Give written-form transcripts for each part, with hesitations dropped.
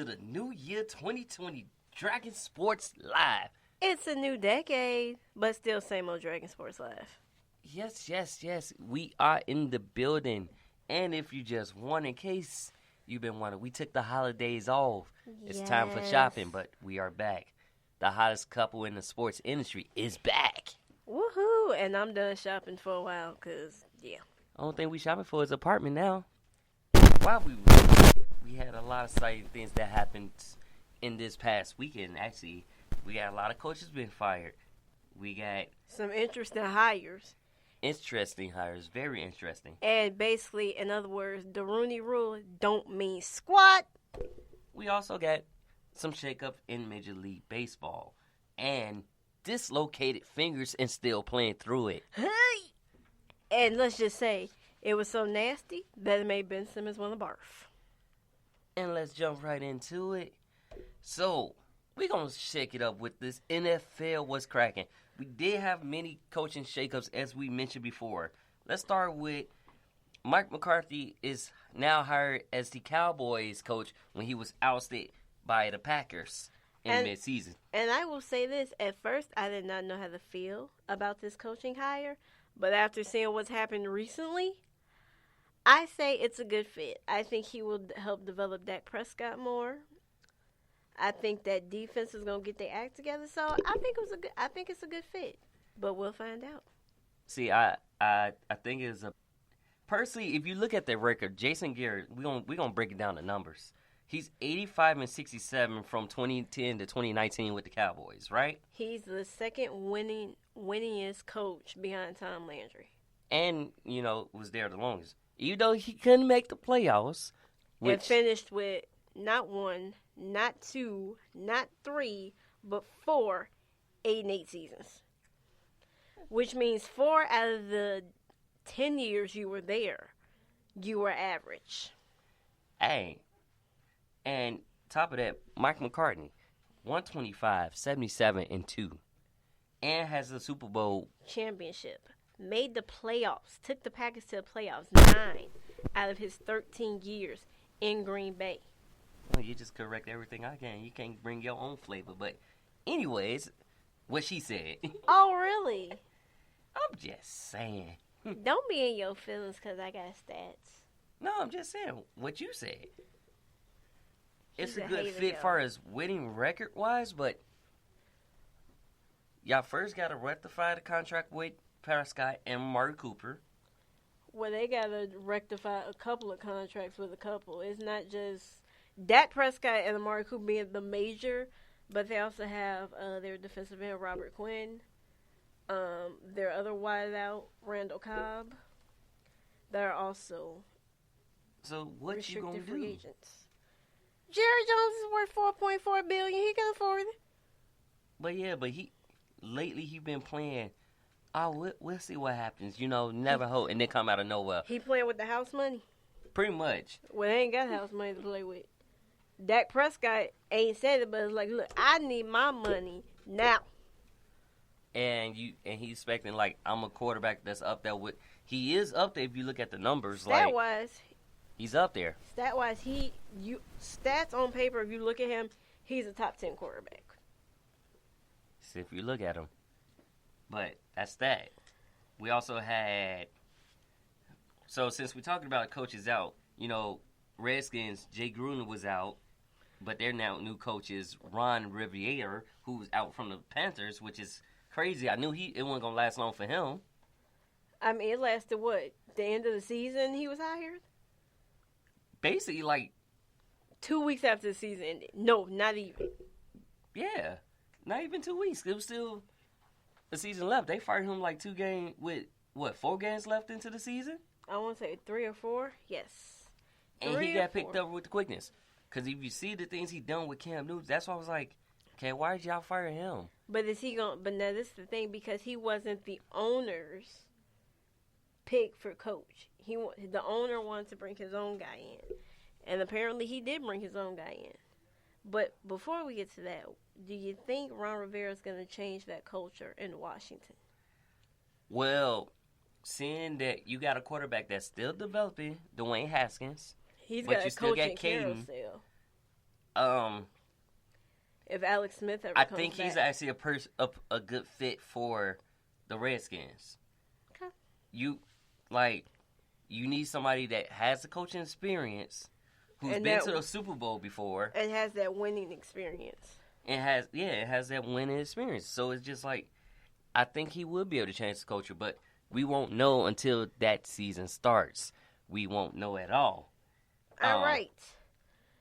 the new year 2020 Dragon Sports Live. It's a new decade, but still same old Dragon Sports Live. Yes. We are in the building. And if you just want, in case you've been wondering, we took the holidays off. It's time for shopping, but we are back. The hottest couple in the sports industry is back. Woohoo! And I'm done shopping for a while, because, yeah. Only thing we shopping for is apartment now. While we had a lot of exciting things that happened in this past weekend. Actually, we got a lot of coaches being fired. We got some interesting hires. Interesting hires, very interesting. And basically, in other words, the Rooney Rule don't mean squat. We also got some shakeup in Major League Baseball. And dislocated fingers and still playing through it. And let's just say, it was so nasty that it made Ben Simmons want to barf. And let's jump right into it. So, we're going to shake it up with this NFL What's Cracking. We did have many coaching shakeups, as we mentioned before. Let's start with Mike McCarthy is now hired as the Cowboys coach when he was ousted by the Packers in midseason. And I will say this. At first, I did not know how to feel about this coaching hire. But after seeing what's happened recently, I say it's a good fit. I think he will help develop Dak Prescott more. I think that defense is gonna get their act together. So I think it's a good fit. But we'll find out. See, I think it's a personally. If you look at their record, Jason Garrett, we gonna break it down to numbers. He's 85-67 from 2010 to 2019 with the Cowboys, right? He's the second winningest coach behind Tom Landry. And, was there the longest. Even though he couldn't make the playoffs. And finished with not 1, not 2, not 3, but 4 8-8 seasons. Which means 4 out of the 10 years you were there, you were average. Hey. And top of that, Mike McCartney, 125, 77, and 2. And has a Super Bowl championship. Made the playoffs. Took the Packers to the playoffs. 9 out of his 13 years in Green Bay. Well, you just correct everything I can. You can't bring your own flavor. But anyways, what she said. Oh, really? I'm just saying. Don't be in your feelings because I got stats. No, I'm just saying what you said. It's a good hater, fit as far as winning record-wise, but y'all first got to rectify the contract with Prescott and Amari Cooper. Well, they got to rectify a couple of contracts with a couple. It's not just Dak Prescott and Amari Cooper being the major, but they also have their defensive end, Robert Quinn, their other wideout, Randall Cobb. They're also what you going to do? Free agents. Jerry Jones is worth $4.4 billion. He can afford it. But lately he been playing. Oh, we'll see what happens. Never hope, and then come out of nowhere. He playing with the house money. Pretty much. Well, they ain't got house money to play with. Dak Prescott ain't said it, but it's like, look, I need my money now. And he's expecting I'm a quarterback that's up there with. He is up there if you look at the numbers. Stat-wise. He's up there. Stat-wise, stats on paper, if you look at him, he's a top 10 quarterback. See, if you look at him. But that's that. We also had... So, since we're talking about coaches out, Redskins, Jay Gruden was out, but their now new coach is Ron Rivera, who's out from the Panthers, which is crazy. I knew it wasn't going to last long for him. I mean, it lasted, what, the end of the season he was hired? Basically, 2 weeks after the season ended. No, not even. Yeah, not even 2 weeks. It was still the season left. They fired him 2 games with, 4 games left into the season? I want to say 3 or 4. Yes. And he got picked up with the quickness. Because if you see the things he done with Cam Newton, that's why I was like, okay, why did y'all fire him? But but now this is the thing, because he wasn't the owner's pick for coach. The owner wanted to bring his own guy in. And apparently he did bring his own guy in. But before we get to that, do you think Ron Rivera is going to change that culture in Washington? Well, seeing that you got a quarterback that's still developing, Dwayne Haskins. He's got a coaching carousel. If Alex Smith ever I comes think he's back. actually a good fit for the Redskins. Okay. You need somebody that has the coaching experience, who's And been that- to the Super Bowl before, and has that winning experience. and has that winning experience. So it's just like, I think he would be able to change the culture, but we won't know until that season starts. We won't know at all. All right.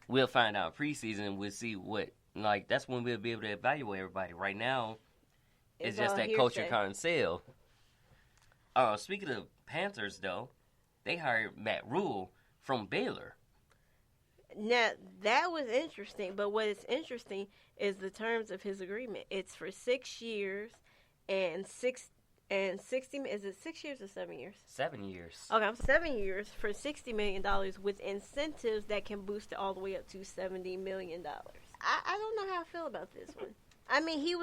We'll find out preseason. We'll see what, that's when we'll be able to evaluate everybody. Right now, it's just all that hearsay. culture can't sell. Speaking of Panthers, though, they hired Matt Rule from Baylor. Now, that was interesting, but what is interesting is the terms of his agreement. It's for 6 years and 60. Is it 6 years or 7 years? 7 years. Okay, 7 years for $60 million with incentives that can boost it all the way up to $70 million. I don't know how I feel about this one. I mean, he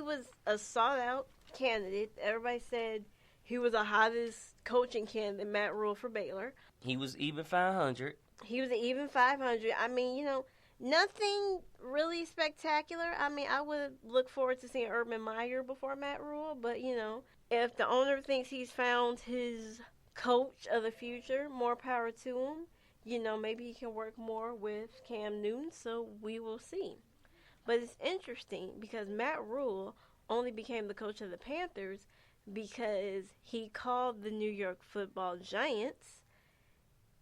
was a sought out candidate. Everybody said he was the hottest coaching candidate, Matt Rule for Baylor. He was even 500. He was an even 500. I mean, nothing really spectacular. I mean, I would look forward to seeing Urban Meyer before Matt Rule, but, if the owner thinks he's found his coach of the future, more power to him. Maybe he can work more with Cam Newton, so we will see. But it's interesting because Matt Rule only became the coach of the Panthers because he called the New York Football Giants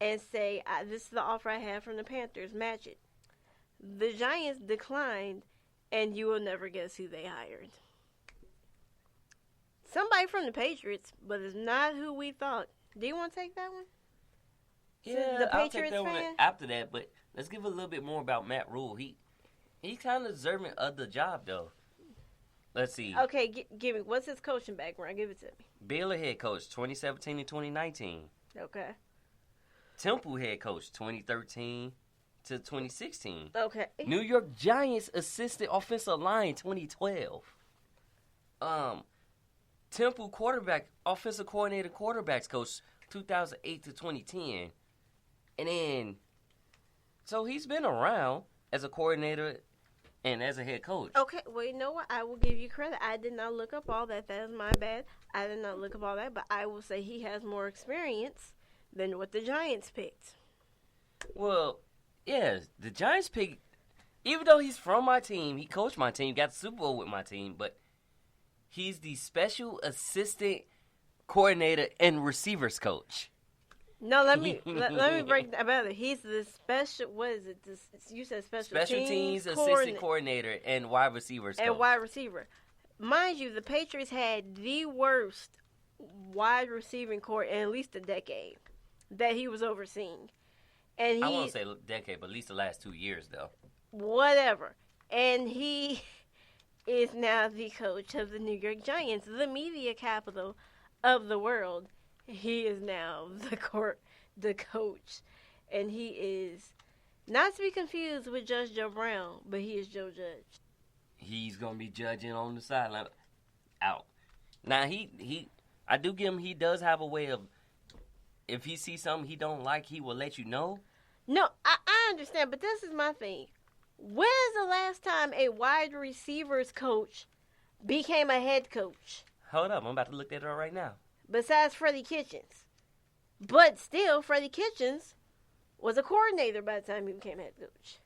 and say, this is the offer I have from the Panthers, match it. The Giants declined, and you will never guess who they hired. Somebody from the Patriots, but it's not who we thought. Do you want to take that one? Yeah, the I'll take Patriots that one fan? after that, but let's give a little bit more about Matt Rule. He's kind of deserving of the job, though. Let's see. Okay, give me, what's his coaching background? Give it to me. Baylor head coach, 2017 to 2019. Okay. Temple head coach, 2013 to 2016. Okay. New York Giants assistant offensive line, 2012. Temple offensive coordinator quarterbacks coach, 2008 to 2010. And then, so he's been around as a coordinator and as a head coach. Okay, well, you know what? I will give you credit. I did not look up all that. That is my bad. I did not look up all that, but I will say he has more experience than what the Giants picked. Well, yeah, the Giants picked, even though he's from my team, he coached my team, got the Super Bowl with my team, but he's the special assistant coordinator and receivers coach. No, let me break that down. He's the special. What is it? You said special teams assistant coordinator and wide receivers coach. And wide receiver. Mind you, the Patriots had the worst wide receiving core in at least a decade that he was overseeing. And I won't say decade, but at least the last 2 years, though. Whatever. And he is now the coach of the New York Giants, the media capital of the world. He is now the coach. And he is, not to be confused with Judge Joe Brown, but he is Joe Judge. He's going to be judging on the sideline. Out. Now, I do give him, he does have a way of, if he sees something he don't like, he will let you know. No, I understand, but this is my thing. When is the last time a wide receivers coach became a head coach? Hold up, I'm about to look that up right now. Besides Freddie Kitchens. But still, Freddie Kitchens was a coordinator by the time he became head coach.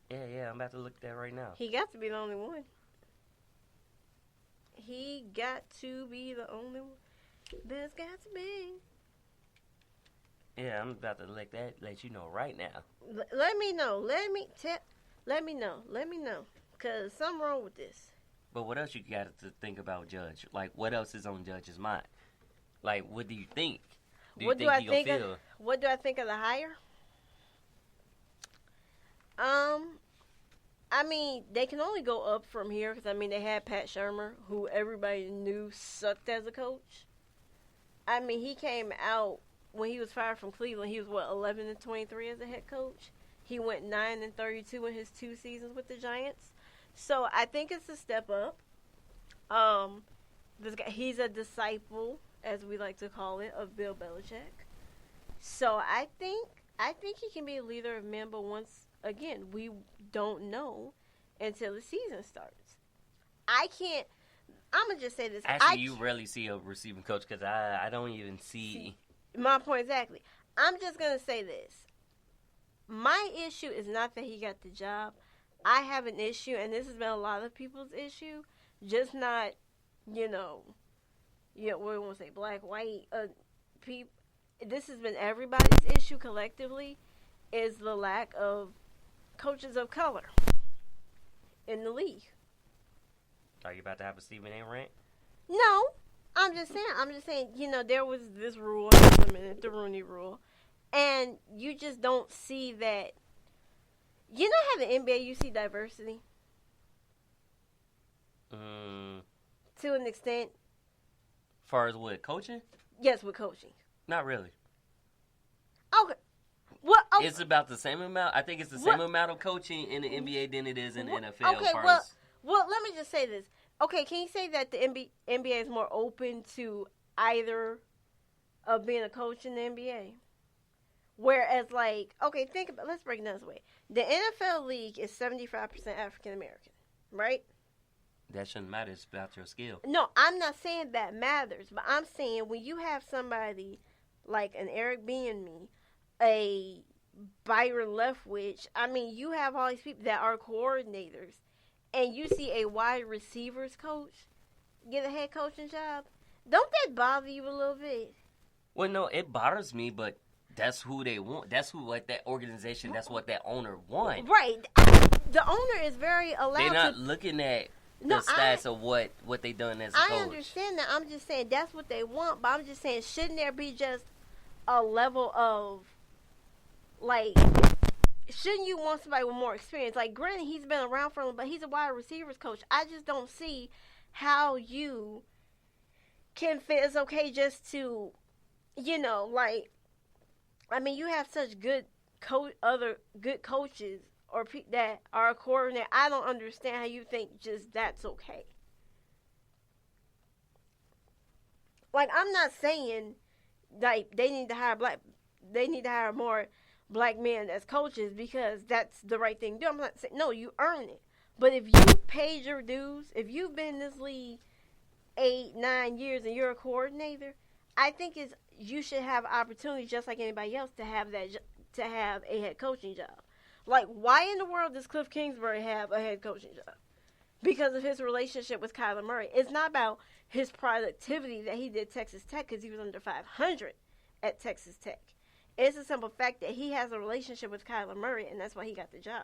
Yeah, I'm about to look that right now. He got to be the only one. He got to be the only one. There's got to be. Yeah, I'm about to let you know right now. Let me know. Let me know. Because something wrong with this. But what else you got to think about Judge? Like, what else is on Judge's mind? Like, what do you think? What do I think of the hire? I mean, they can only go up from here because, I mean, they had Pat Shurmur, who everybody knew sucked as a coach. I mean, he came out when he was fired from Cleveland. He was, 11-23 as a head coach? He went 9-32 in his 2 seasons with the Giants. So I think it's a step up. This guy, he's a disciple, as we like to call it, of Bill Belichick. So I think he can be a leader of men, but once again, we don't know until the season starts. I can't. I'm gonna just say this. Actually, you rarely see a receiving coach because I don't even see. My point exactly. I'm just gonna say this. My issue is not that he got the job. I have an issue, and this has been a lot of people's issue. Just not, we won't say black, white. People. This has been everybody's issue collectively. Is the lack of coaches of color in the league. Are you about to have a Stephen A. rant? No, I'm just saying. There was this rule implemented, the Rooney Rule, and you just don't see that. You know how the NBA you see diversity to an extent. Far as what, coaching? Yes, with coaching. Not really. Okay. What? Oh, it's about the same amount. I think it's the same amount of coaching in the NBA than it is in the NFL. Okay, well, let me just say this. Okay, can you say that the NBA is more open to either of being a coach in the NBA? Whereas, think about. Let's break it down this way. The NFL league is 75% African American, right? That shouldn't matter. It's about your skill. No, I'm not saying that matters, but I'm saying when you have somebody like an Eric Bieniemy, a Byron Leftwich, you have all these people that are coordinators, and you see a wide receivers coach get a head coaching job. Don't that bother you a little bit? Well, no, it bothers me, but that's who they want. That's who, that organization, that's what that owner wants. Right. The owner is very allowed to. They're not looking at the stats of what they done as a coach. I understand that. I'm just saying that's what they want, but I'm just saying, shouldn't there be just a level of, shouldn't you want somebody with more experience? Granted, he's been around for a long, but he's a wide receivers coach. I just don't see how you can fit. It's okay just to, you have such good other good coaches or that are a coordinator. I don't understand how you think just that's okay. I'm not saying they need to hire more black men as coaches because that's the right thing to do. I'm not saying no, you earn it. But if you paid your dues, if you've been in this league 8-9 years and you're a coordinator, I think you should have opportunity just like anybody else to have a head coaching job. Why in the world does Cliff Kingsbury have a head coaching job? Because of his relationship with Kyler Murray. It's not about his productivity that he did at Texas Tech because he was under 500 at Texas Tech. It's a simple fact that he has a relationship with Kyler Murray, and that's why he got the job.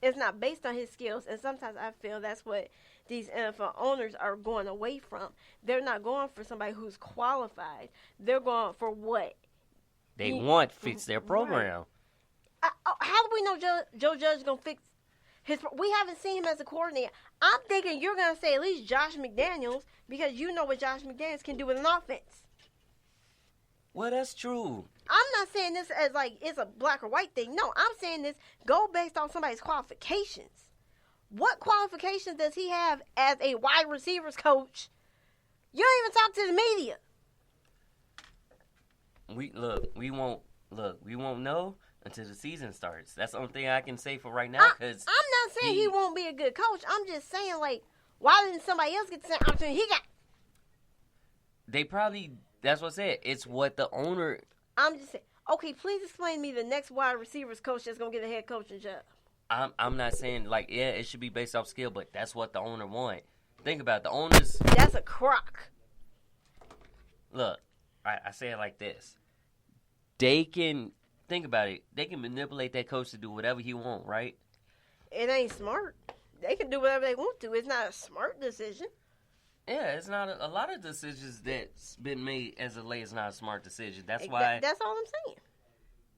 It's not based on his skills, and sometimes I feel that's what these NFL owners are going away from. They're not going for somebody who's qualified. They're going for what they want fits their program. Right. How do we know Joe Judge is going to fix his? We haven't seen him as a coordinator. I'm thinking you're going to say at least Josh McDaniels because you know what Josh McDaniels can do with an offense. Well, that's true. I'm not saying this as it's a black or white thing. No, I'm saying this go based on somebody's qualifications. What qualifications does he have as a wide receivers coach? You don't even talk to the media. We won't know until the season starts. That's the only thing I can say for right now. Cause I'm not saying he won't be a good coach. I'm just saying why didn't somebody else get the same opportunity he got? They probably. That's what I said. It's what the owner. I'm just saying. Okay, please explain to me the next wide receivers coach that's gonna get a head coaching job. I'm not saying it should be based off skill, but that's what the owner want. Think about it, the owners. That's a crock. Look, I say it like this. They can think about it. They can manipulate that coach to do whatever he want, right? It ain't smart. They can do whatever they want to. It's not a smart decision. Yeah, it's not a lot of decisions that's been made as of late. It's not a smart decision. That's why. That's all I'm saying.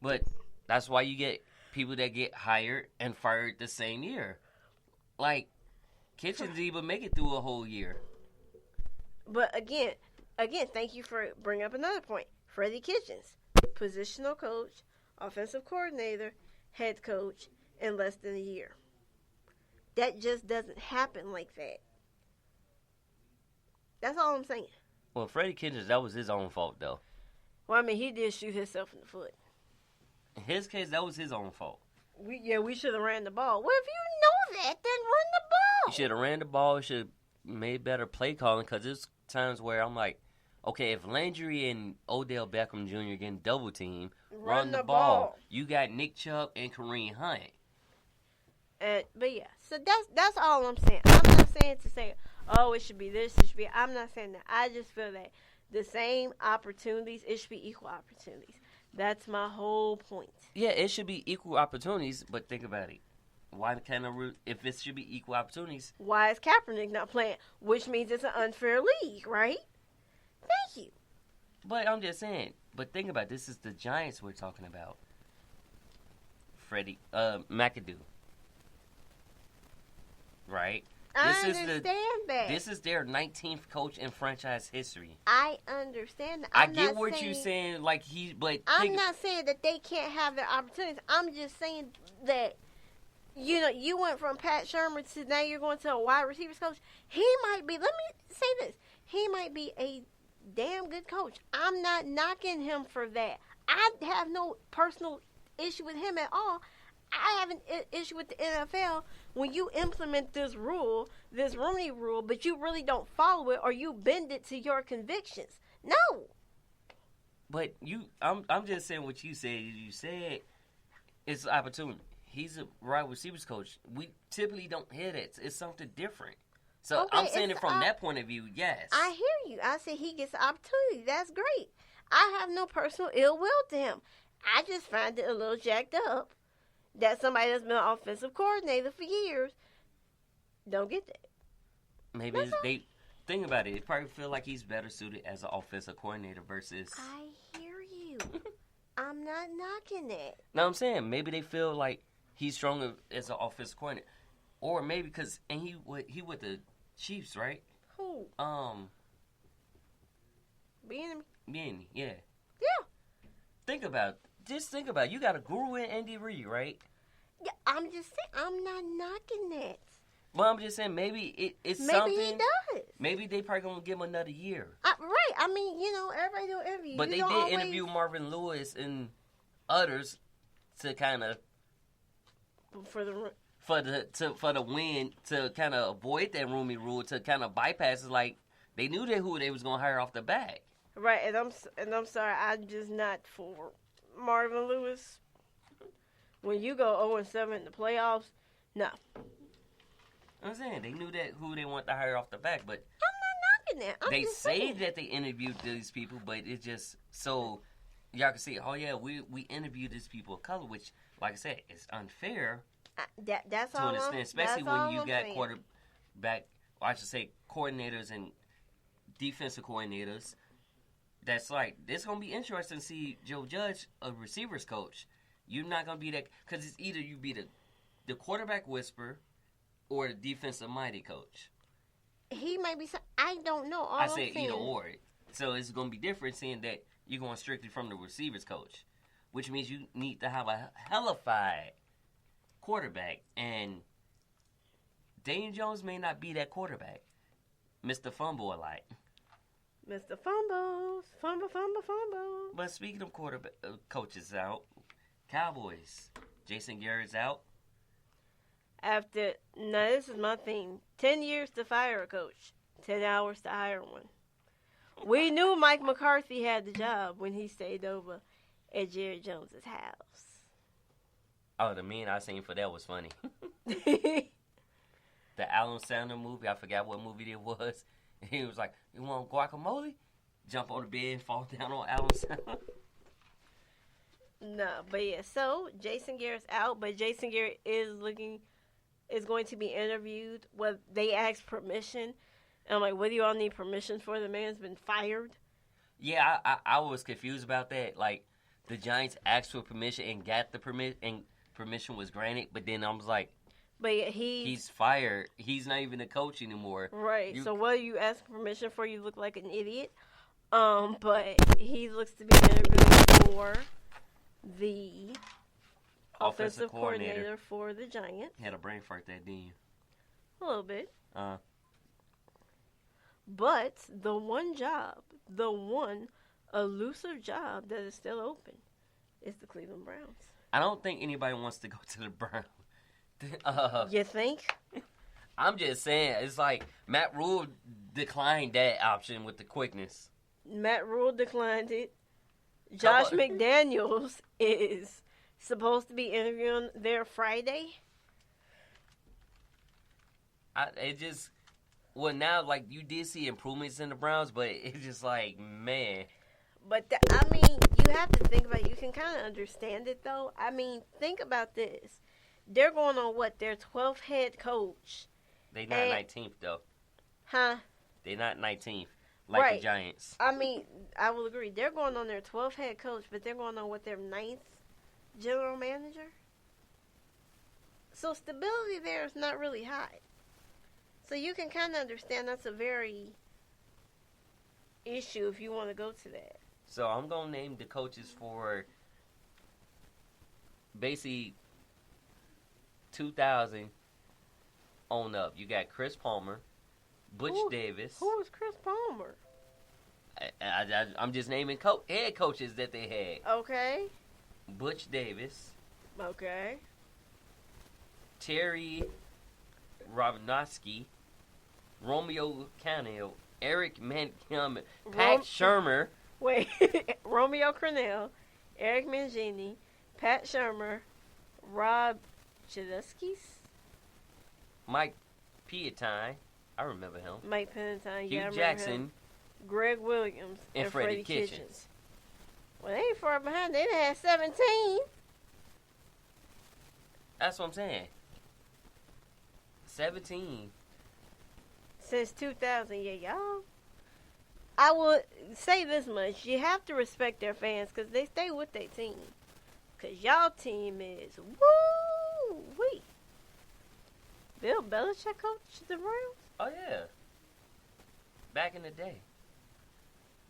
But that's why you get people that get hired and fired the same year. Kitchens even make it through a whole year. But again, thank you for bringing up another point. Freddie Kitchens, positional coach, offensive coordinator, head coach in less than a year. That just doesn't happen like that. That's all I'm saying. Well, Freddie Kitchens, that was his own fault, though. Well, he did shoot himself in the foot. In his case, that was his own fault. We should have ran the ball. Well, if you know that, then run the You ball. should have ran the ball. You should have made better play calling because there's times where I'm like, okay, if Landry and Odell Beckham Jr. getting double teamed, run the ball. You got Nick Chubb and Kareem Hunt. But yeah, so that's all I'm saying. I'm not saying to say, oh, it should be this, it should be. I'm not saying that. I just feel that the same opportunities, it should be equal opportunities. That's my whole point. Yeah, it should be equal opportunities, but think about it. Why kind of if it should be equal opportunities? Why is Kaepernick not playing? Which means it's an unfair league, right? Thank you. But I'm just saying. But think about it, this is the Giants we're talking about. Freddie McAdoo. Right? I understand that. This is their 19th coach in franchise history. I understand that. I get what you're saying, like I'm not saying that they can't have their opportunities. I'm just saying that, you went from Pat Shermer to now you're going to a wide receivers coach. He might be, let me say this, he might be a damn good coach. I'm not knocking him for that. I have no personal issue with him at all. I have an issue with the NFL when you implement this rule, this Rooney rule, but you really don't follow it or you bend it to your convictions. No. But I'm just saying what you said. You said it's an opportunity. He's a wide receivers coach. We typically don't hear that. It's something different. So Okay, I'm saying it from that point of view, yes. I hear you. I said he gets the opportunity. That's great. I have no personal ill will to him. I just find it a little jacked up that somebody that's been an offensive coordinator for years don't get that. Maybe they think about it. They probably feel like he's better suited as an offensive coordinator versus. I hear you. I'm not knocking it. No, I'm saying maybe they feel like he's stronger as an offensive coordinator, or maybe because he with the Chiefs, right? Who? Bieniemy, yeah. Yeah. Think about it. Just think about it. You got a guru in Andy Reid, right? Yeah, I'm just saying, I'm not knocking that. Well, I'm just saying maybe it's Maybe something. he does. Maybe they probably gonna give him another year. Right. I mean, everybody do interviews. But they did interview Marvin Lewis and others to kind of for the win, to kind of avoid that Rooney rule, to kind of bypass it. Like they knew who they was gonna hire off the bat. Right, and I'm sorry, I'm just not for Marvin Lewis. When you go 0-7 in the playoffs, no. I'm saying they knew who they want to hire off the bat, but I'm not knocking that. they say that they interviewed these people, but it's just so y'all can see. Oh yeah, we interviewed these people of color, which, like I said, it's unfair. That's to all. an extent, especially when you got quarterback, or I should say, coordinators and defensive coordinators. That's like this gonna be interesting to see Joe Judge, a receivers coach. You're not gonna be that because it's either you be the quarterback whisperer or the defensive mighty coach. He might be. I don't know. I said either or. So it's gonna be different seeing that you're going strictly from the receivers coach, which means you need to have a hellified quarterback, and Daniel Jones may not be that quarterback. Mr. Fumble a lot. Mr. Fumbles. Fumble. But speaking of quarterback coaches out, Cowboys, Jason Garrett's out. Now this is my thing. 10 years to fire a coach. 10 hours to hire one. We knew Mike McCarthy had the job when he stayed over at Jerry Jones's house. Oh, the meme I seen for that was funny. The Alan Sandler movie, I forgot what movie it was. He was like, "You want guacamole?" Jump on the bed and fall down on Alan Sandler. No, but yeah, so Jason Garrett's out, but Jason Garrett is going to be interviewed. Well, they asked permission. And I'm like, what do you all need permission for? The man's been fired. Yeah, I was confused about that. Like, the Giants asked for permission and got the permit, and permission was granted. But then I was like, but yeah, he's fired. He's not even a coach anymore. Right. So what are you asking permission for? You look like an idiot. But he looks to be interviewing for the offensive coordinator for the Giants. Had a brain fart that, didn't you? A little bit. But the one elusive job that is still open is the Cleveland Browns. I don't think anybody wants to go to the Browns. You think? I'm just saying, it's like Matt Rule declined that option with the quickness. Matt Rule declined it. Josh McDaniels is supposed to be interviewing there Friday. Now, like, you did see improvements in the Browns, but it's just like, man. But, I mean, you have to think about it. You can kind of understand it, though. I mean, think about this. They're going on, their 12th head coach. They not 19th, though. Huh? They not 19th, like the Giants. I mean, I will agree. They're going on their 12th head coach, but they're going on their 9th general manager. So stability there is not really high. So you can kind of understand that's a very issue if you want to go to that. So I'm going to name the coaches for basically 2000 on up. You got Chris Palmer, Butch Davis. Who was Chris Palmer? I'm just naming head coaches that they had. Okay. Butch Davis. Okay. Terry Robinowski, Romeo Cannell, Eric Mangini, Pat Shurmur. Wait, Romeo Crennel, Eric Mangini, Pat Shurmur, Rob Chudeskis, Mike Piatine. I remember him. Mike Piatine, Hugh Jackson, Greg Williams, and Freddie Kitchens. Well, they ain't far behind. They had 17. That's what I'm saying. 17. Since 2000, yeah, y'all. I would say this much. You have to respect their fans because they stay with their team. Because y'all team is woo-wee. Bill Belichick coached the Browns? Oh, yeah. Back in the day.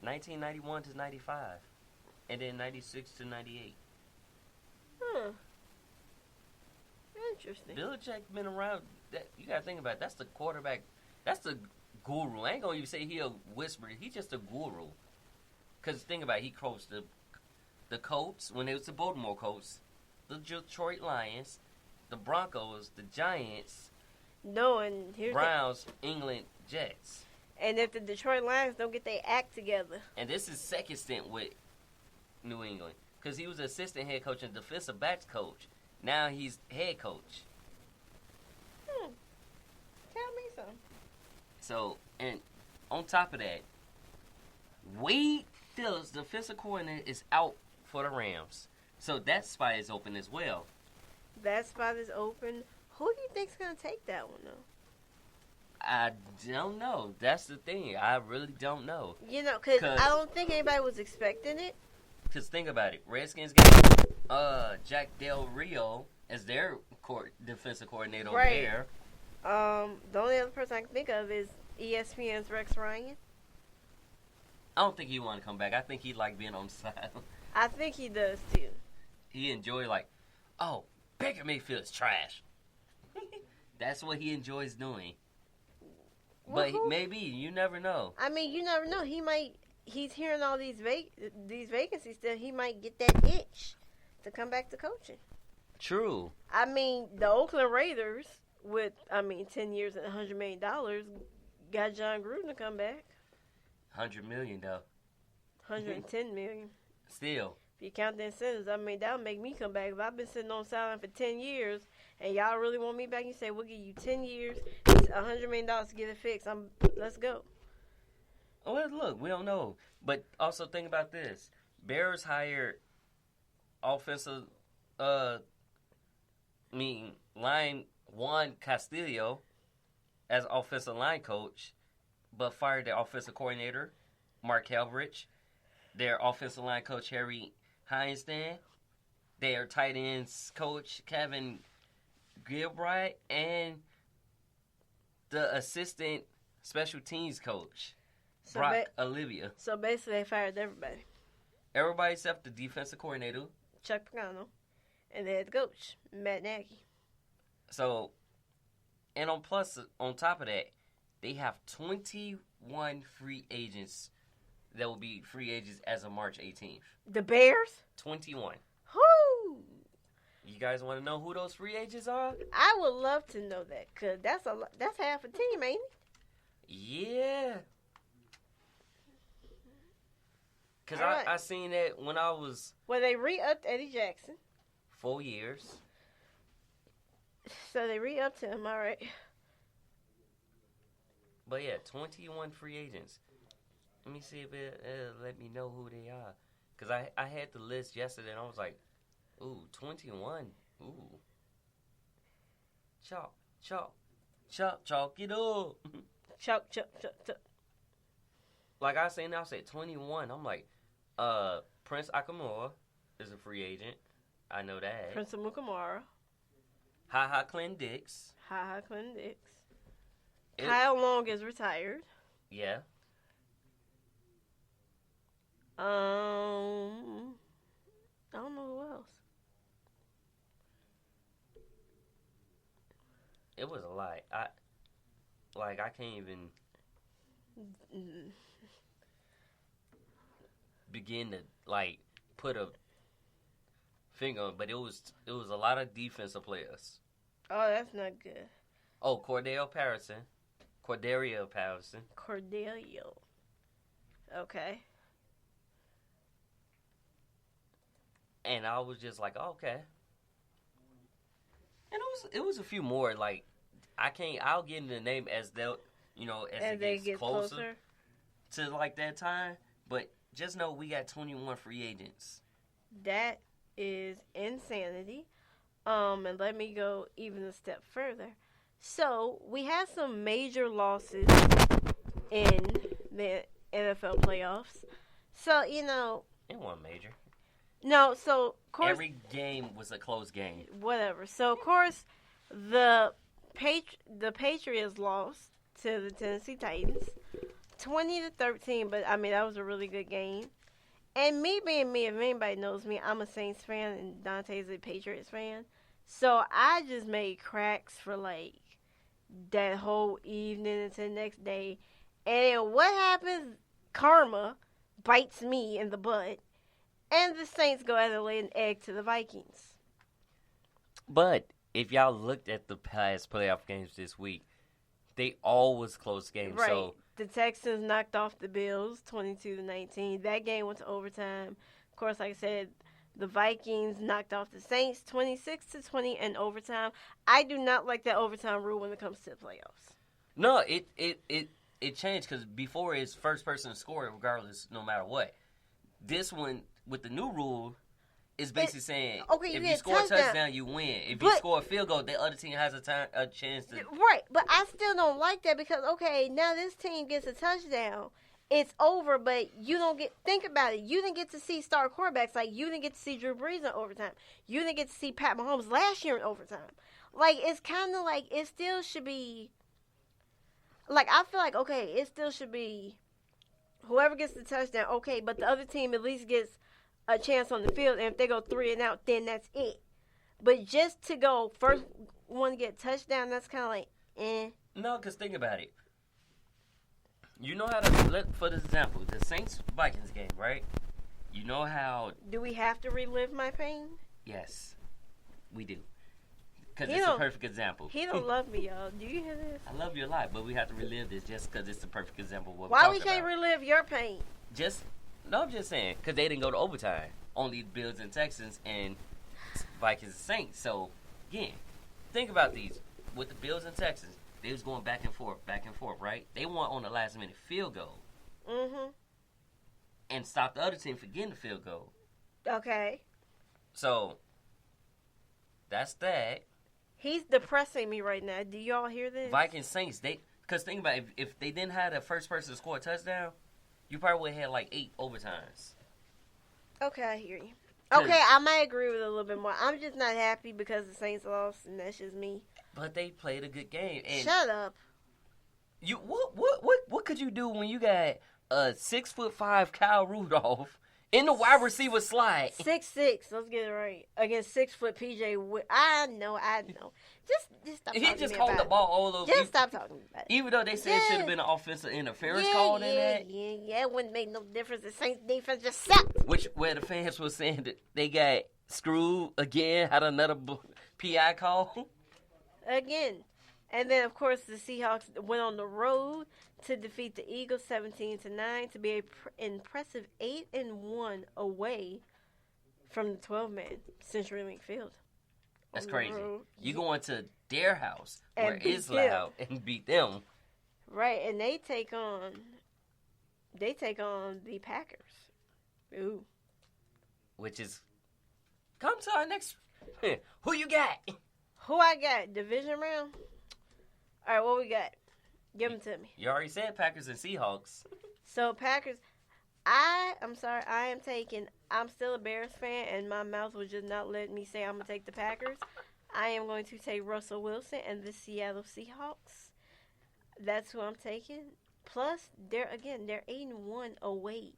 1991 to 95. And then 96 to 98. Huh. Interesting. Belichick been around. You got to think about it. That's the quarterback. That's the guru. I ain't going to even say he a whisperer. He's just a guru. Because think about it. He coached the Colts when it was the Baltimore Colts, the Detroit Lions, the Broncos, the Giants, Browns, England, Jets. And if the Detroit Lions don't get their act together. And this is second stint with New England. Because he was assistant head coach and defensive backs coach. Now he's head coach. Tell me something. So, and on top of that, Wade Phillips, the defensive coordinator, is out for the Rams. So that spot is open as well. That spot is open. Who do you think's going to take that one, though? I don't know. That's the thing. I really don't know. You know, because I don't think anybody was expecting it. Because think about it. Redskins got Jack Del Rio as their defensive coordinator over there. The only other person I can think of is ESPN's Rex Ryan. I don't think he want to come back. I think he like being on the side. I think he does, too. He enjoy Baker Mayfield's trash. That's what he enjoys doing. But maybe, you never know. I mean, you never know. He's hearing all these vacancies still. He might get that itch to come back to coaching. True. I mean, the Oakland Raiders with, 10 years and $100 million got John Gruden to come back. $100 million, though. $110 million. Still. If you count the incentives, that would make me come back. If I've been sitting on sideline for 10 years and y'all really want me back, you say, we'll give you 10 years, $100 million to get it fixed. Let's go. Well, look, we don't know. But also think about this. Bears hired offensive, line Juan Castillo as offensive line coach, but fired their offensive coordinator, Mark Helbrich, their offensive line coach, Harry Heinstein, their tight ends coach, Kevin Gilbride, and the assistant special teams coach, Brock Olivia. So basically they fired everybody. Everybody except the defensive coordinator, Chuck Pagano, and the head coach, Matt Nagy. So, and on top of that, they have 21 free agents that will be free agents as of March 18th. The Bears? 21. Whoo! guys want to know who those free agents are? I would love to know that, because that's half a team, ain't it? Yeah. Because Alright. I seen that when I was Well, they re-upped Eddie Jackson. 4 years. So they re-upped him, all right. But yeah, 21 free agents. Let me see if it let me know who they are. Because I had the list yesterday and I was like, ooh, 21. Ooh. Chalk it up. Chuck. Like I say now, I said 21. I'm like, Prince Akamura is a free agent. I know that. Prince Amukamara. Ha Clinton Dix. Ha Clinton Dix. Kyle Long is retired. Yeah. I don't know who else. It was a lot. I can't even begin to put a finger on, but it was a lot of defensive players. Oh, that's not good. Oh, Cordelia Patterson. Cordelio. Okay. And I was just like, okay. And it was a few more. Like, I'll get into the name as they'll, as it gets closer to that time. But just know we got 21 free agents. That is insanity. And let me go even a step further. So we had some major losses in the NFL playoffs. So It wasn't major. No, so of course Every game was a close game. Whatever. So of course the Patriots lost to the Tennessee Titans, 20-13. But I mean that was a really good game. And me being me, if anybody knows me, I'm a Saints fan and Dante's a Patriots fan. So I just made cracks for that whole evening until the next day. And then what happens? Karma bites me in the butt. And the Saints go ahead and lay an egg to the Vikings. But if y'all looked at the past playoff games this week, they all was close games. Right. So The Texans knocked off the Bills 22-19. That game went to overtime. Of course, like I said, the Vikings knocked off the Saints 26-20 in overtime. I do not like that overtime rule when it comes to the playoffs. no, it changed because before it's first person to score regardless, no matter what. This one with the new rule is basically saying if you score a touchdown, you win. If you score a field goal, the other team has a chance to. Right, but I still don't like that because now this team gets a touchdown. It's over, but you don't get. Think about it. You didn't get to see star quarterbacks. You didn't get to see Drew Brees in overtime. You didn't get to see Pat Mahomes last year in overtime. It's kind of it still should be. I feel it still should be. Whoever gets the touchdown, okay, but the other team at least gets a chance on the field, and if they go 3 and out, then that's it. But just to go first one to get a touchdown, that's kind of eh. No, because think about it. You know how to, for example, the Saints-Vikings game, right? You know how... Do we have to relive my pain? Yes, we do. Because it's a perfect example. He don't love me, y'all. Do you hear this? I love you a lot, but we have to relive this just because it's the perfect example of what Why we're we talking can't about. relive your pain? I'm just saying, because they didn't go to overtime. Only Bills and Texans and Vikings and Saints. So, again, think about these. With the Bills and Texans, they was going back and forth, right? They won on the last minute field goal. Mm-hmm. And stopped the other team from getting the field goal. Okay. So, that's that. He's depressing me right now. Do y'all hear this? Vikings Saints, because think about it, if they didn't have the first person to score a touchdown, you probably would have had 8 overtimes. Okay, I hear you. Okay, I might agree with it a little bit more. I'm just not happy because the Saints lost, and that's just me. But they played a good game. And shut up. You what could you do when you got a 6'5" Kyle Rudolph in the wide receiver slide? 6'6". Let's get it right. Against 6' PJ. I know. Just stop. He just called the ball all over. Just stop talking about it. Even though they said it should have been an offensive interference call in that. Yeah. It wouldn't make no difference. The Saints defense just sucked. Where the fans were saying that they got screwed again, had another PI call. Again. And then, of course, the Seahawks went on the road to defeat the Eagles 17-9 to be an impressive 8-1 away from the 12-man CenturyLink Field. That's crazy. You going to their house where And it's beat them. loud and beat them. Right, and they take on the Packers. Ooh. Which is, come to our next, who you got? Who I got? Division round? All right, what we got? Give them to me. You already said Packers and Seahawks. So Packers, I'm sorry, I'm still a Bears fan, and my mouth was just not letting me say I'm going to take the Packers. I am going to take Russell Wilson and the Seattle Seahawks. That's who I'm taking. Plus, they're 8-1 away.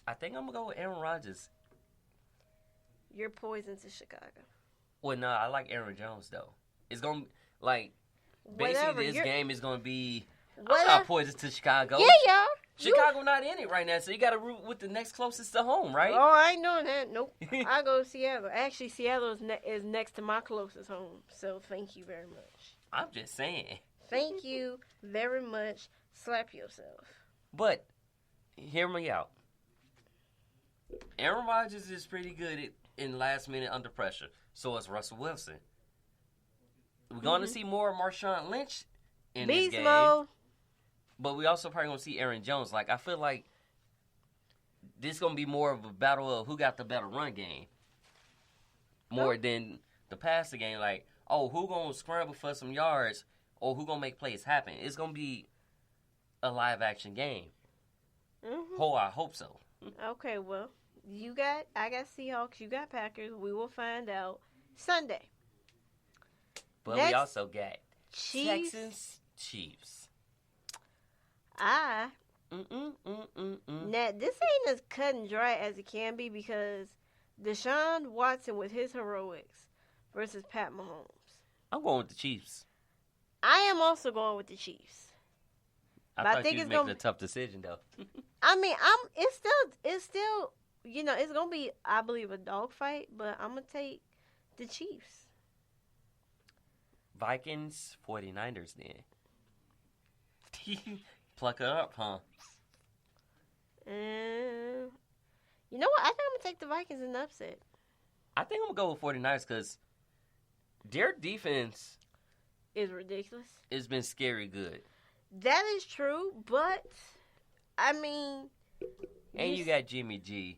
I think I'm going to go with Aaron Rodgers. You're poison to Chicago. Well, no, I like Aaron Jones, though. It's going to, like, Whatever, basically this game is going to be, I'm Whatever. not poison to Chicago. Yeah, y'all. Chicago not in it right now, so you got to root with the next closest to home, right? Oh, I ain't doing that. Nope. I go to Seattle. Actually, Seattle is next to my closest home. So thank you very much. I'm just saying. Thank you very much. Slap yourself. But, hear me out. Aaron Rodgers is pretty good in last minute under pressure. So is Russell Wilson. We're going to see more of Marshawn Lynch in this Beast game. mode. But we also probably going to see Aaron Jones. Like, I feel like this is going to be more of a battle of who got the better run game. More than the passing game. Like, oh, who going to scramble for some yards or who going to make plays happen. It's going to be a live action game. Mm-hmm. Oh, I hope so. Okay, well, I got Seahawks, you got Packers. We will find out Sunday. But Next, we also got Chiefs. Texans, Chiefs. Now, this ain't as cut and dry as it can be because Deshaun Watson with his heroics versus Pat Mahomes. I'm going with the Chiefs. I am also going with the Chiefs. I But I thought think you it's was making gonna- a tough decision, though. I mean, it's still, it's gonna be, I believe, a dogfight, but I'm gonna take the Chiefs. Vikings, 49ers, then. Pluck her up, huh? And you know what? I think I'm gonna take the Vikings in the upset. I think I'm going to go with 49ers because their defense It's ridiculous. has been scary good. That is true, but I mean, And you got Jimmy G,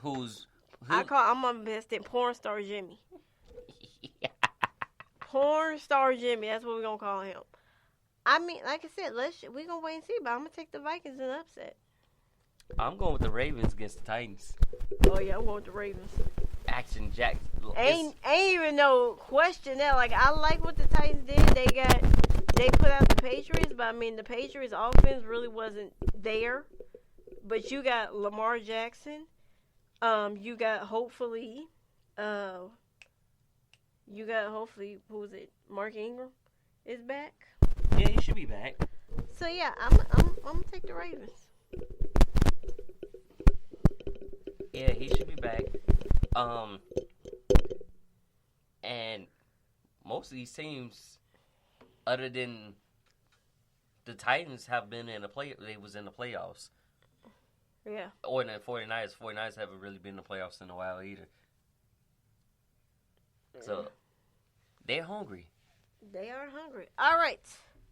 who I'm gonna best it porn star Jimmy. Porn star Jimmy. That's what we're gonna call him. I mean, like I said, we're gonna wait and see, but I'm gonna take the Vikings in the upset. I'm going with the Ravens against the Titans. Oh yeah, I'm going with the Ravens. Action Jack. Ain't even no question that. Like, I like what the Titans did. They put out the Patriots, but I mean the Patriots offense really wasn't there. But you got Lamar Jackson. You got hopefully who's it? Mark Ingram is back. Yeah, he should be back. So yeah, I'm gonna take the Ravens. Yeah, he should be back. And most of these teams, other than the Titans, have been in they was in the playoffs. Yeah. Or in the 49ers. 49ers haven't really been in the playoffs in a while either. So, they're hungry. They are hungry. All right.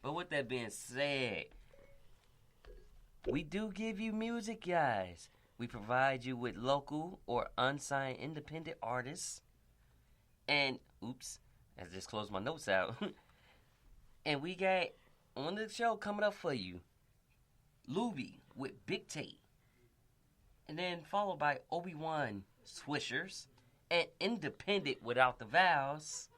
But with that being said, we do give you music, guys. We provide you with local or unsigned independent artists. And, oops, I just closed my notes out. And we got on the show coming up for you, Luby with Big Tate. And then followed by Obi-Wan Swishers. And Independent Without the Vowels,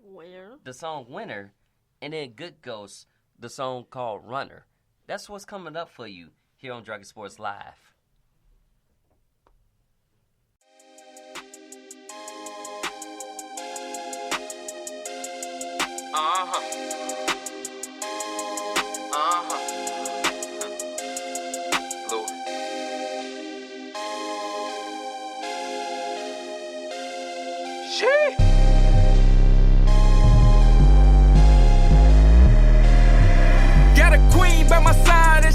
Winner. the song Winner. And then Good Ghost, the song called Runner. That's what's coming up for you here on Dragon Sports Live.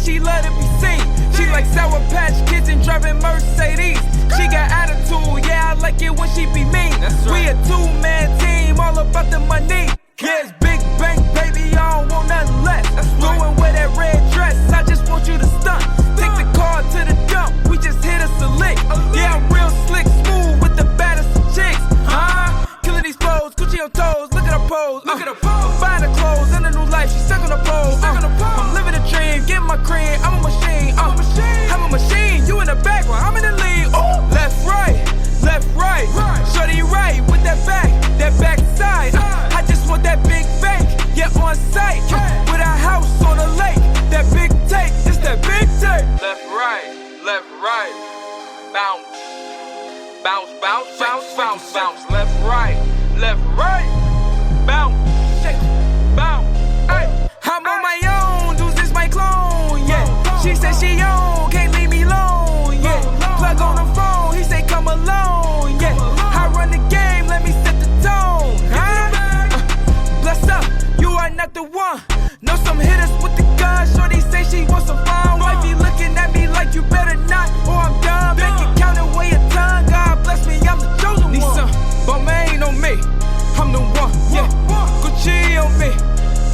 she love to be seen. She like Sour Patch Kids and driving Mercedes. She got attitude, yeah, I like it when she be mean. We a two-man team, all about the money. Yeah, it's big bank, baby, I don't want nothing less. Going with that red dress, I just want you to stunt. Take the car to the dump, we just hit us a lick. Yeah, I'm real slick, smooth with the baddest of chicks. Killing these flows, Gucci on toes, look at her pose. I'm buying her clothes, in a new life, she stuck on the pole. I'm living a dream, getting my cream, I'm a machine. I'm a machine, you in the back while I'm in the lead. Left, right, shorty right with that back side. I just want that big bank, yeah, on site. With a house on the lake, that big take, it's that big take. Left, right, bounce. Bounce, bounce, bounce, bounce, bounce. Left, right, bounce, shake, bounce. Ay. I'm on my own, dudes, this my clone, yeah. She said she on, can't leave me alone, yeah. Plug on the phone, he say come alone, yeah. I run the game, let me set the tone, bless up, you are not the one. Know some hitters with the gun, shorty say she wants some fun. Wifey looking at me like you better not, or I'm done. Make it count and weigh a ton, God bless me, I'm the chosen one. Need some Balmain on me, I'm the one, yeah. Gucci on me,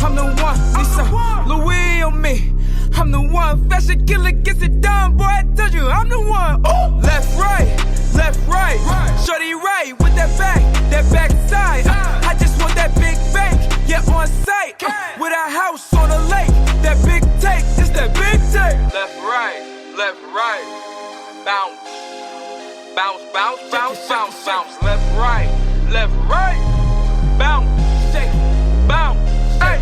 I'm the one. Need some Louis on me, I'm the one. Fashion killer gets it done, boy, I told you I'm the one. Ooh. Left, right, shorty right with that back side. I just want that big bank, yeah, on site. With a house on the lake, that big take, it's that big take. Left, right, bounce, bounce, bounce, bounce, bounce, bounce. Left, right, bounce, shake, bounce. Ay.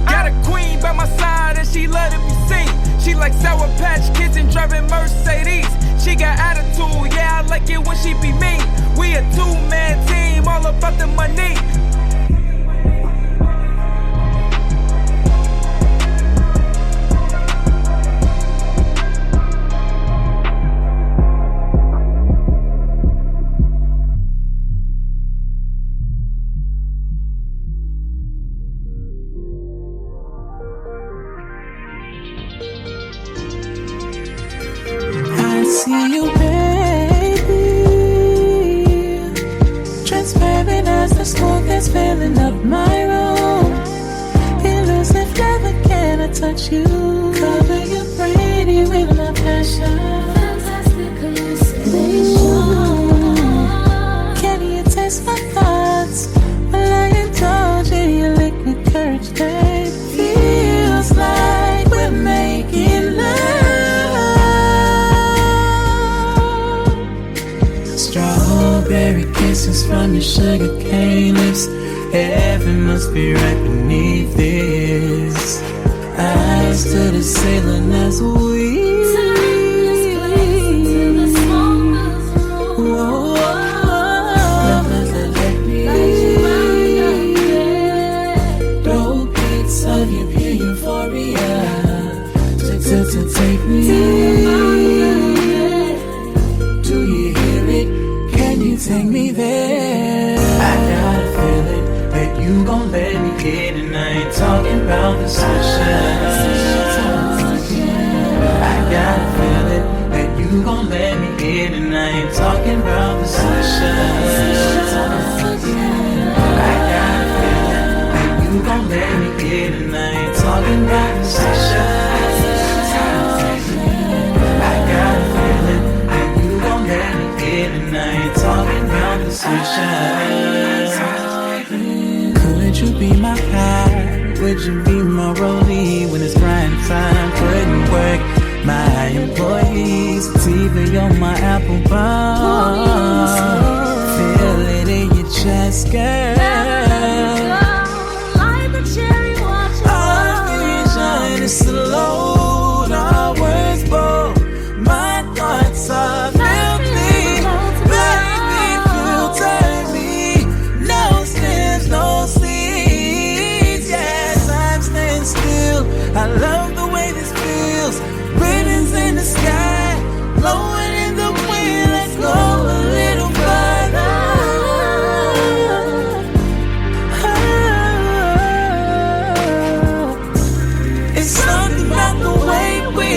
Got a queen by my side and she love to be seen. She like Sour Patch Kids and driving Mercedes. She got attitude, yeah, I like it when she be mean. We a two-man team, all about the money. See you, baby, transparent as the smoke that's filling up my room. Elusive, never can I touch you. Cover your pretty with my passion. Fantastic hallucination. Can you taste my thoughts while I indulge in your liquid courage, babe? Feels like we're making love. Strawberry kisses from your sugar cane lips. Heaven must be right beneath this. Eyes to the ceiling as we throw bits of your pure euphoria to take me. Take me there. I got a feeling that you gon' let me get, and I ain't talking about the sunshine. I got a feeling that you gon' let me get, and I ain't talking about the sunshine. I got a feeling that you gon' let me get, and I ain't talking about the sunshine. I got a feeling that you gon' let me get, and I ain't talking about the sunshine. Could you be my high? Would you be my rollie when it's grind time? Couldn't work my employees. TV on my Apple bar. Feel it in your chest, girl. Like the cherry watch. Our vision is slow. Our words bold. My thoughts are I love the way this feels. Ribbons in the sky, blowing in the wind. Let's go a little further. It's something about the way we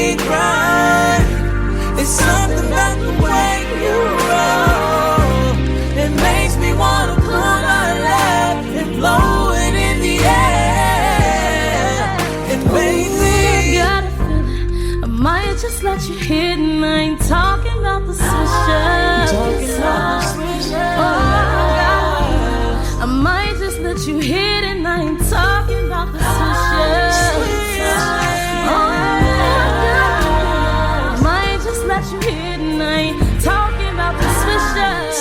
just let you hit, and I ain't talking about the swishers. Oh, God. I might just let you hit, and I ain't talking about the swishers. Oh, God. I might just let you hit, and I ain't talking about the swishers.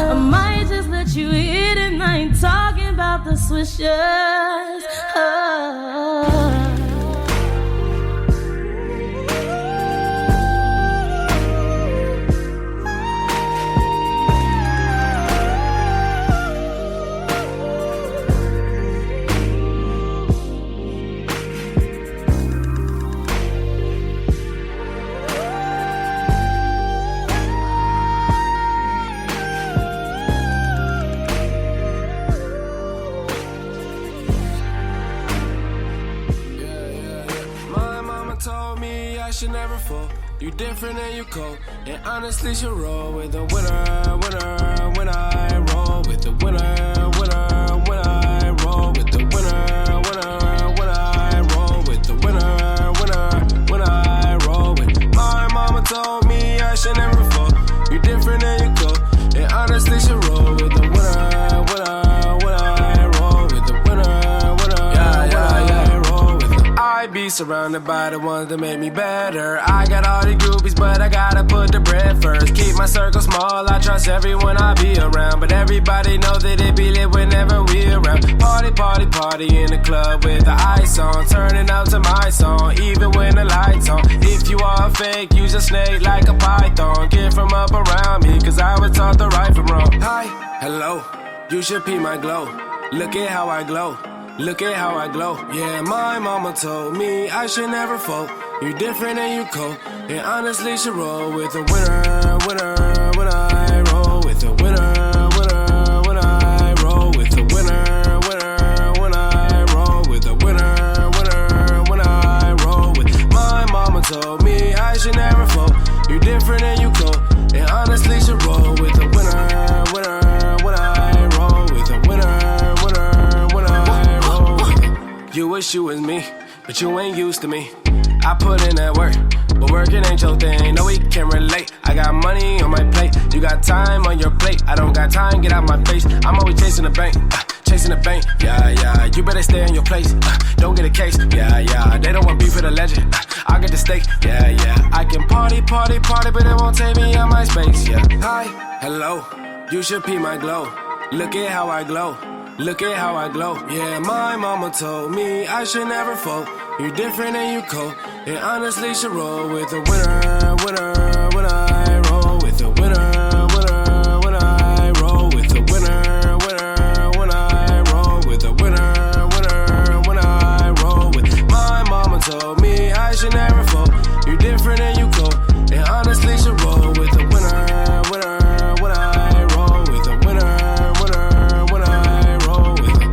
I might just let you hit, and I ain't talking about the swishers. Should never fall. You different and you cold, and honestly should roll with the winner, winner. When I roll with the winner, winner. When I roll with the winner, winner. When I roll with the winner, winner. When I roll with my mama told me I should never fall. You different and you cold, and honestly should roll with the winner, winner. When I roll with the winner, winner. Yeah. Roll with the I be surrounded by the ones that make me better. I got all the groupies, but I gotta put the bread first. Keep my circle small, I trust everyone I be around. But everybody know that it be lit whenever we around. Party, party, party in the club with the ice on. Turning out to my song, even when the lights on. If you are fake, use a snake like a python. Get from up around me, cause I was taught the right from wrong. Hi, hello, you should be my glow. Look at how I glow. Look at how I glow. Yeah, my mama told me I should never fall. You different and you cold, and honestly should roll with the winner, winner. When I roll with the winner, winner. When I roll with the winner, winner. When I roll with the winner, winner. When I roll with my mama told me I should never fall. You different and you cold, and honestly should roll with the winner, winner. When I roll with the winner, winner. When I roll with you wish you was me, but you ain't used to me. I put in that work, but working ain't your thing. No, we can relate. I got money on my plate. You got time on your plate. I don't got time, get out my face. I'm always chasing the bank, chasing the bank. Yeah. You better stay in your place. Don't get a case. Yeah. They don't want beef with a legend. I'll get the steak. Yeah. I can party, party, party, but it won't take me out my space. Yeah. Hi, hello. You should be my glow. Look at how I glow. Look at how I glow. Yeah, my mama told me I should never fall. You different and you cold, and honestly should roll with the winner, winner. When I roll with the winner, winner. When I roll with the winner, winner. When I roll with the winner, winner. When I roll with my mama told me I should never fall. You different and you cold, and honestly should roll with the winner, winner. When I roll with the winner, winner. When I roll with the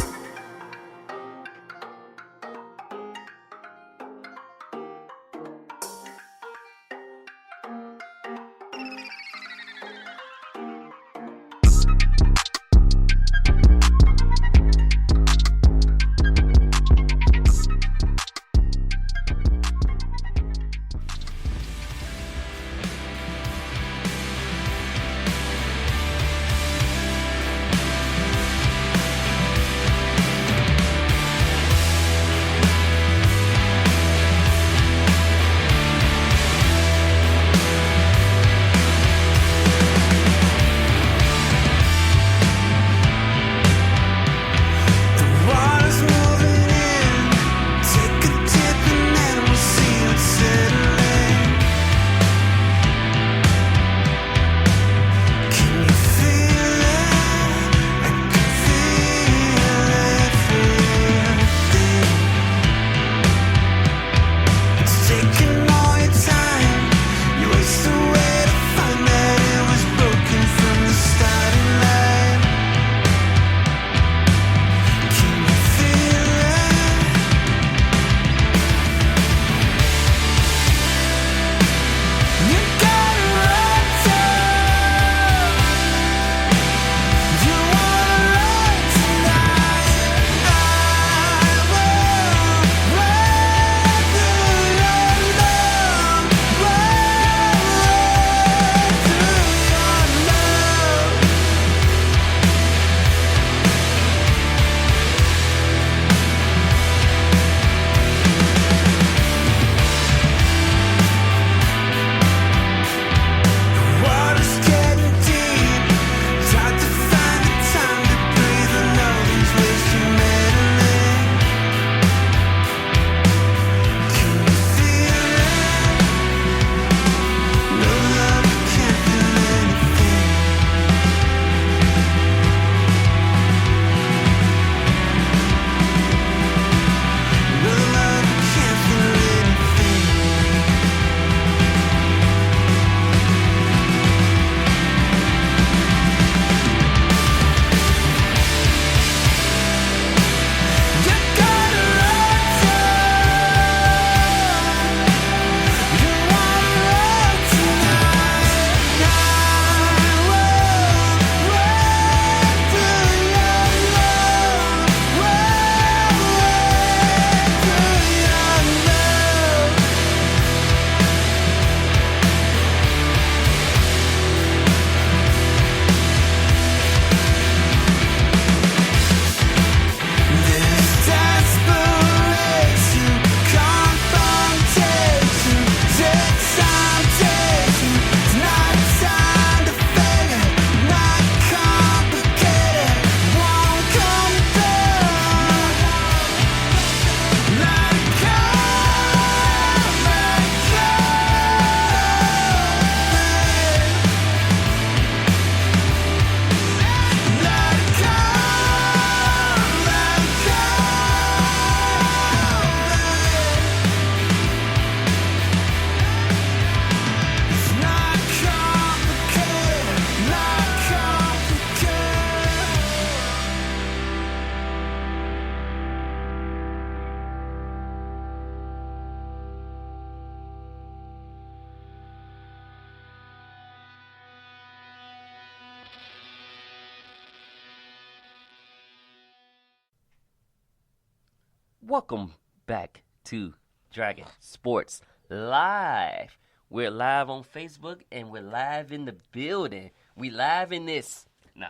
Welcome back to Dragon Sports Live. We're live on Facebook and we're live in the building. We live in this. Nah.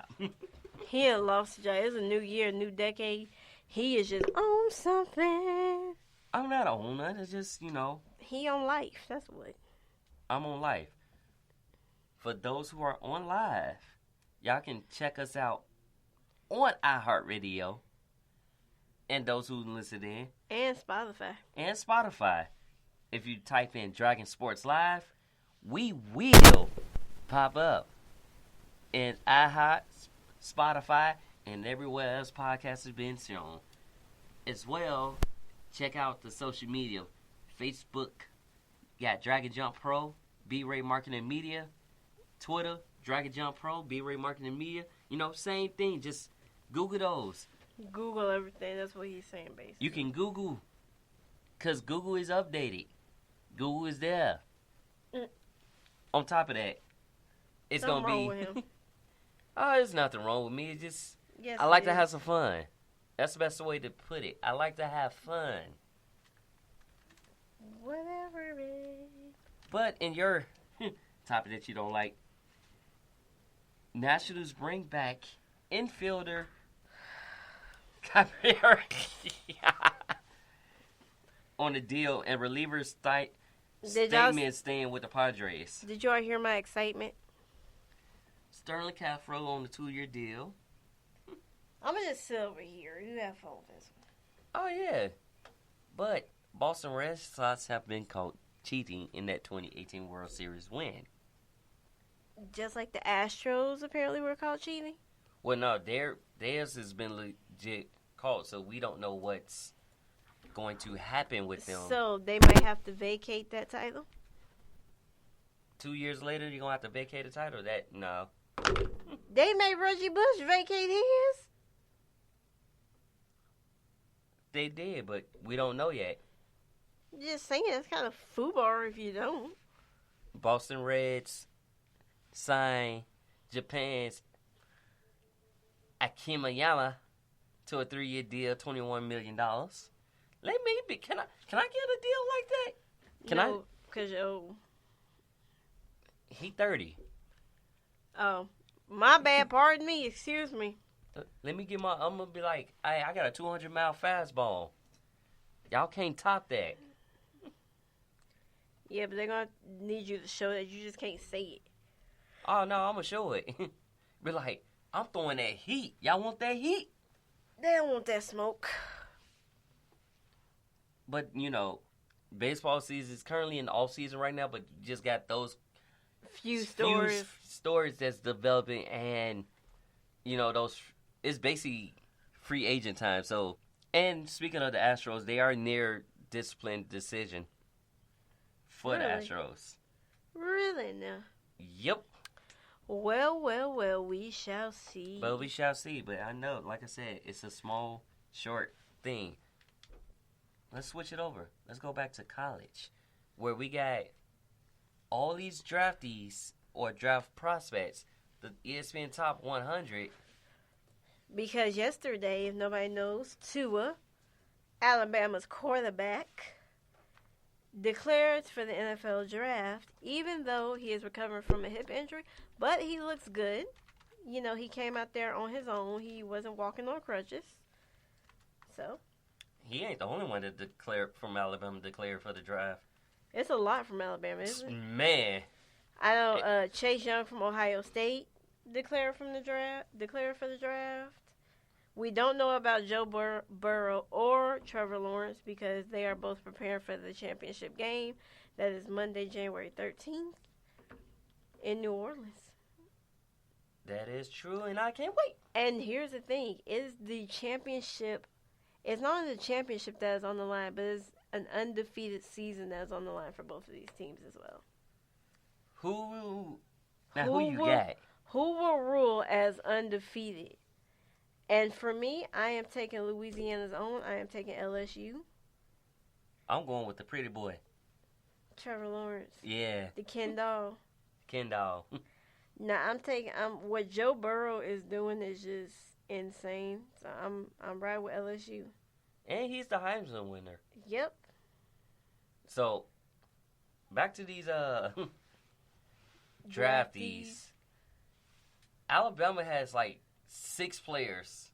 He ain't lost Jay. It's a new year, new decade. He is just on something. I'm not on nothing. It's just, He on life. That's what. I'm on live. For those who are on live, y'all can check us out on iHeartRadio. And those who listen in. And Spotify. If you type in Dragon Sports Live, we will pop up in iHeart, Spotify, and everywhere else podcasts have been shown. As well, check out the social media. Facebook, got Dragon Jump Pro, B-Ray Marketing Media. Twitter, Dragon Jump Pro, B-Ray Marketing Media. Same thing. Just Google those. Google everything. That's what he's saying, basically. You can Google, because Google is updated. Google is there. On top of that, it's going to be... Wrong with him. Oh, there's nothing wrong with me. It's just, Yes, I like it to is. have some fun. That's the best way to put it. I like to have fun. Whatever it is. But in your topic that you don't like, Nationals bring back infielder Gabriel on the deal, and relievers statement staying with the Padres. Did y'all hear my excitement? Sterling Cafro on the 2-year deal. I'm going to just sit over here. You have fun with this one. Oh, yeah. But Boston Red Sox have been caught cheating in that 2018 World Series win. Just like the Astros apparently were caught cheating? Well, no, theirs has been legit caught, so we don't know what's going to happen with them. So they might have to vacate that title? 2 years later, you're going to have to vacate the title? No. They made Reggie Bush vacate his? They did, but we don't know yet. Just saying, it's kind of foobar if you don't. Boston Reds signed Japan's Akima Yama to a 3-year deal, $21 million. Can I get a deal like that? No, because you're... He 30. Oh, my bad. Pardon me. Excuse me. Let me get I'm going to be like, hey, I got a 200-mile fastball. Y'all can't top that. Yeah, but they're going to need you to show that you just can't say it. Oh, no, I'm going to show it. Be like, I'm throwing that heat. Y'all want that heat? They don't want that smoke. But, baseball season is currently in the off-season right now, but you just got those Few stories that's developing, and, those, it's basically free agent time. So, and speaking of the Astros, they are near disciplined decision for the Really? Astros. Really now? Yep. Well, we shall see. But we shall see. But I know, like I said, it's a small, short thing. Let's switch it over. Let's go back to college, where we got all these draftees or draft prospects, the ESPN Top 100. Because yesterday, if nobody knows, Tua, Alabama's quarterback, declared for the NFL draft, even though he is recovering from a hip injury. But he looks good. He came out there on his own. He wasn't walking on crutches. So. He ain't the only one that declared from Alabama declared for the draft. It's a lot from Alabama, isn't it? Man. I know Chase Young from Ohio State declared for the draft. We don't know about Joe Burrow or Trevor Lawrence because they are both preparing for the championship game. That is Monday, January 13th in New Orleans. That is true, and I can't wait. And here's the thing. It's not only the championship that is on the line, but it's an undefeated season that is on the line for both of these teams as well. Who you got? Who will rule as undefeated? And for me, I am taking Louisiana's own. I am taking LSU. I'm going with the pretty boy. Trevor Lawrence. Yeah. The Ken Doll. Now what Joe Burrow is doing is just insane. So I'm right with LSU. And he's the Heisman winner. Yep. So, back to these draftees. Alabama has like 6 players.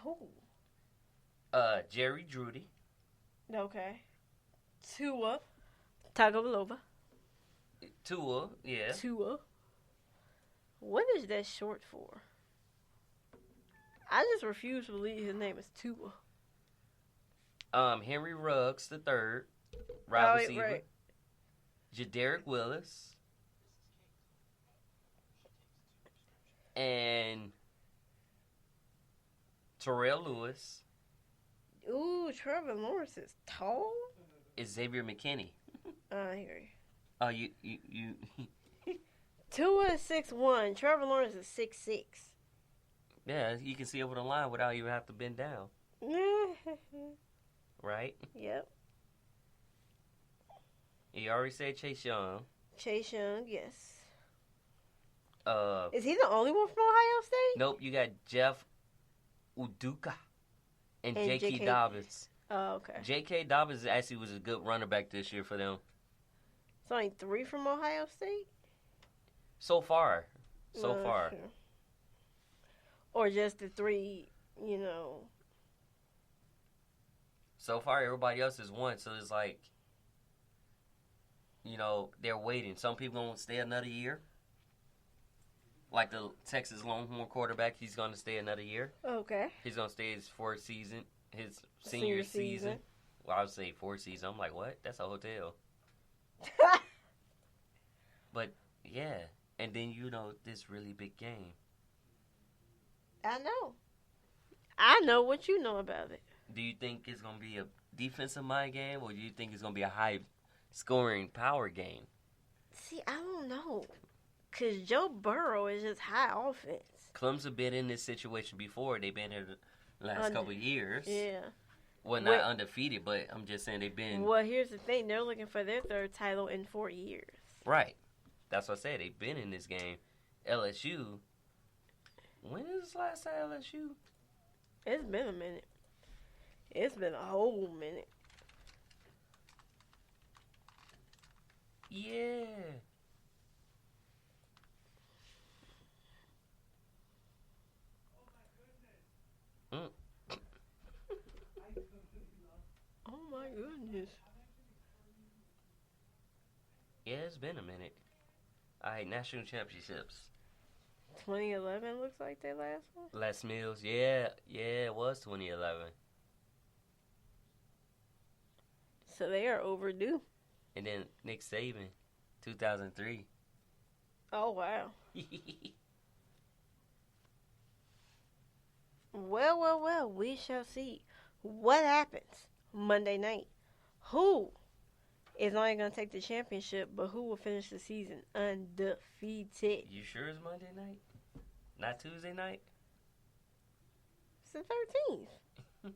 Oh. Jerry Drudy. Okay. Tua. Tagovailoa. Tua, yeah. Tua. What is that short for? I just refuse to believe his name is Tua. Henry Ruggs the third, wide receiver. Right. Jadarick Willis. And Terrell Lewis. Ooh, Trevor Lawrence is tall. Xavier McKinney. I hear you. Oh, you. Tua is 6'1". Trevor Lawrence is 6'6". Yeah, you can see over the line without you have to bend down. Right? Yep. You already said Chase Young. Chase Young, yes. Uh, Is he the only one from Ohio State? Nope, you got Jeff Uduka and J.K. Dobbins. Oh, okay. J.K. Dobbins actually was a good runner back this year for them. It's only 3 from Ohio State? So far. So far. Sure. Or just the 3, you know. So far, everybody else has won, so it's like, you know, they're waiting. Some people going to stay another year. Like the Texas Longhorn quarterback, he's going to stay another year. Okay. He's going to stay his senior season. Well, I would say 4th season. I'm like, what? That's a hotel. But, yeah. And then, you know, this really big game. I know. I know what you know about it. Do you think it's going to be a defensive mind game, or do you think it's going to be a high-scoring power game? See, I don't know. Because Joe Burrow is just high offense. Clemson been in this situation before. They've been here the last couple of years. Yeah. Well, not undefeated, but I'm just saying they've been... Well, here's the thing. They're looking for their 3rd title in 4 years. Right. That's what I said. They've been in this game. LSU... When is the last time LSU? It's been a minute. It's been a whole minute. Yeah. Oh my goodness. Yeah, it's been a minute. All right, national championships. 2011 looks like their last one. Les Mills, yeah, it was 2011. So they are overdue. And then Nick Saban, 2003. Oh, wow. Well, we shall see what happens Monday night. Who is not only going to take the championship, but who will finish the season undefeated? You sure it's Monday night? Not Tuesday night? It's the 13th. That's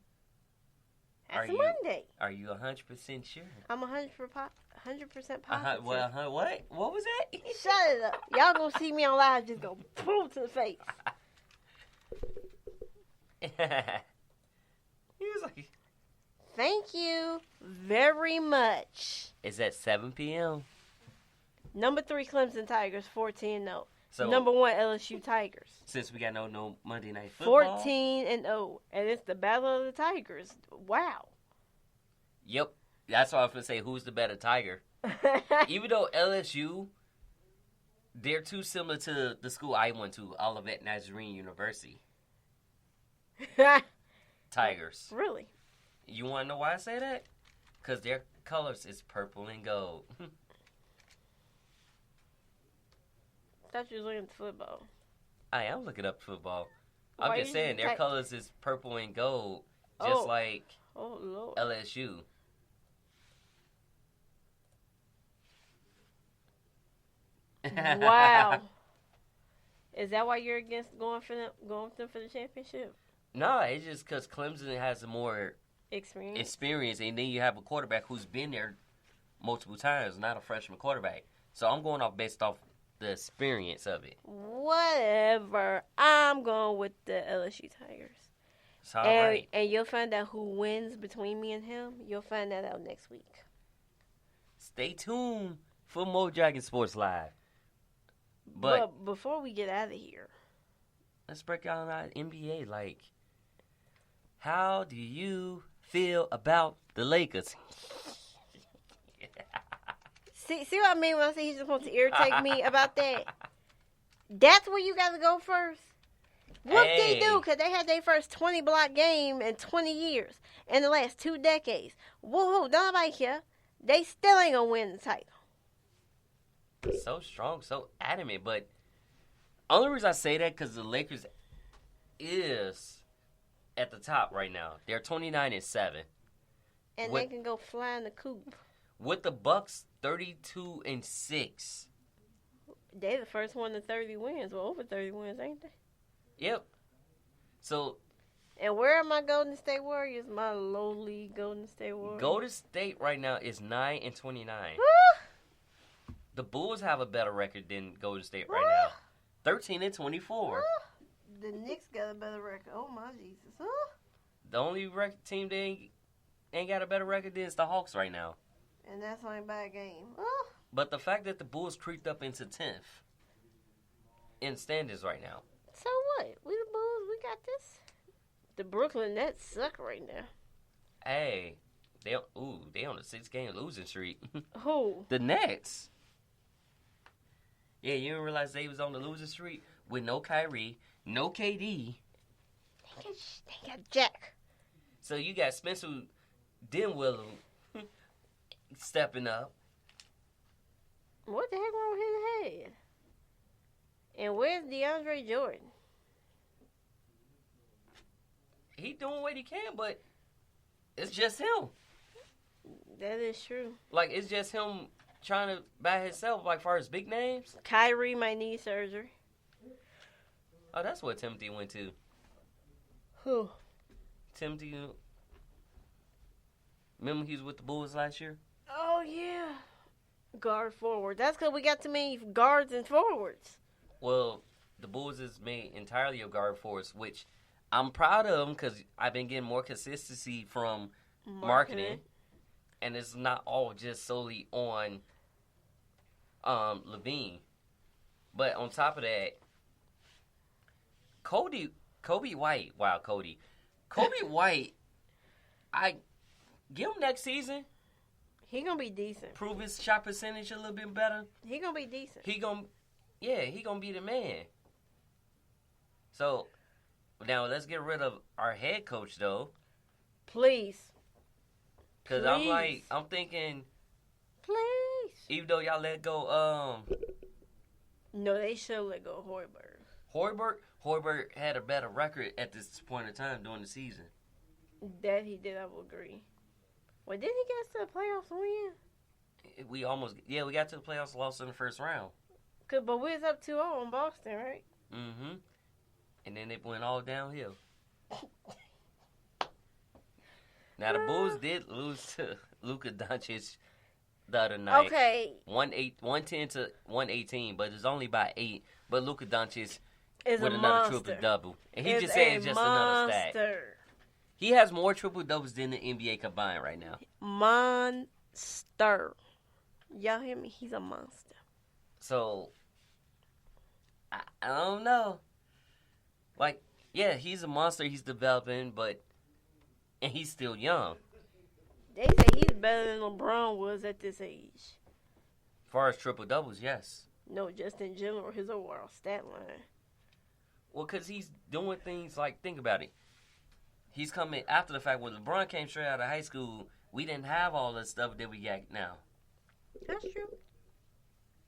Are you- Monday. Are you 100% sure? I'm 100% positive. What? What was that? Shut it up. Y'all gonna see me on live just go boom to the face. He was like, Thank you very much. it's at 7 p.m. Number 3 Clemson Tigers 14-0. So Number 1 LSU Tigers since we got no Monday night football. 14-0, and it's the Battle of the Tigers. Wow. Yep. That's why I was going to say, who's the better Tiger? Even though LSU, they're too similar to the school I went to, Olivet Nazarene University. Tigers. Really? You want to know why I say that? Because their colors is purple and gold. Thought you was looking at football. I am looking up football. I'm Why just you saying, their type- colors is purple and gold, just like Oh, Lord. LSU. Wow. Is that why you're against going with them for the championship? No, it's just because Clemson has more Experience? experience, and then you have a quarterback who's been there multiple times, not a freshman quarterback. So I'm going off based off the experience of it. Whatever. I'm going with the LSU Tigers. It's all right. And you'll find out who wins between me and him. You'll find that out next week. Stay tuned for more Dragon Sports Live. But before we get out of here, let's break down our NBA. Like, how do you feel about the Lakers? see what I mean when I say he's supposed to irritate me about that? That's where you got to go first. What they do? Because they had their first 20-block game in 20 years. In the last 2 decades. Woohoo, nobody care. They still ain't going to win the title. So strong, so adamant. But only reason I say that because the Lakers is at the top right now. They're 29-7. And they can go fly in the coop. With the Bucks 32-6. They the first one to 30 wins. Well, over 30 wins, ain't they? Yep. So. And where are my Golden State Warriors? My lowly Golden State Warriors. Golden State right now is 9-29. The Bulls have a better record than Golden State right now. 13-24. The Knicks got a better record. Oh my Jesus. The only team that ain't got a better record than is the Hawks right now. And that's only by a game. But the fact that the Bulls creeped up into 10th in standings right now. So what? We the Bulls. We got this. The Brooklyn Nets suck right now. Hey, they on a 6-game losing streak. Who? The Nets. Yeah, you didn't realize they was on the losing streak with no Kyrie, no KD. They got Jack. So you got Spencer Dinwiddie stepping up. What the heck wrong with his head? And where's DeAndre Jordan? He doing what he can, but it's just him. That is true. Like, it's just him trying to by himself, like, far as big names. Kyrie might need surgery. Oh, that's what Timothy went to. Who? Timothy. Remember he was with the Bulls last year? Oh, yeah. Guard forward. That's because we got too many guards and forwards. Well, the Bulls is made entirely of guard forwards, which I'm proud of them because I've been getting more consistency from marketing. And it's not all just solely on Levine. But on top of that, Kobe White. Wow, Kobe White, I give him next season. He gonna be decent. Prove his shot percentage a little bit better. He gonna be decent. He gonna be the man. So now let's get rid of our head coach though. Please. Cause I'm thinking. Please. Even though y'all let go, No, they should let go of Hoiberg. Hoiberg had a better record at this point in time during the season. That he did, I will agree. Well, didn't he get us to the playoffs win? We got to the playoffs, lost in the first round. But we was up 2-0 on Boston, right? Mm-hmm. And then it went all downhill. Now, the Bulls did lose to Luka Doncic the other night. Okay. 110 to 118, but it's only by 8. But Luka Doncic is with another triple-double. And he just said it's just another stat. He has more triple-doubles than the NBA combined right now. Monster. Y'all hear me? He's a monster. So, I don't know. Like, yeah, he's a monster. He's developing, and he's still young. They say he's better than LeBron was at this age. As far as triple-doubles, yes. No, just in general, his overall stat line. Well, because he's doing things like, think about it. He's coming after the fact. When LeBron came straight out of high school, we didn't have all the stuff that we got now. That's true.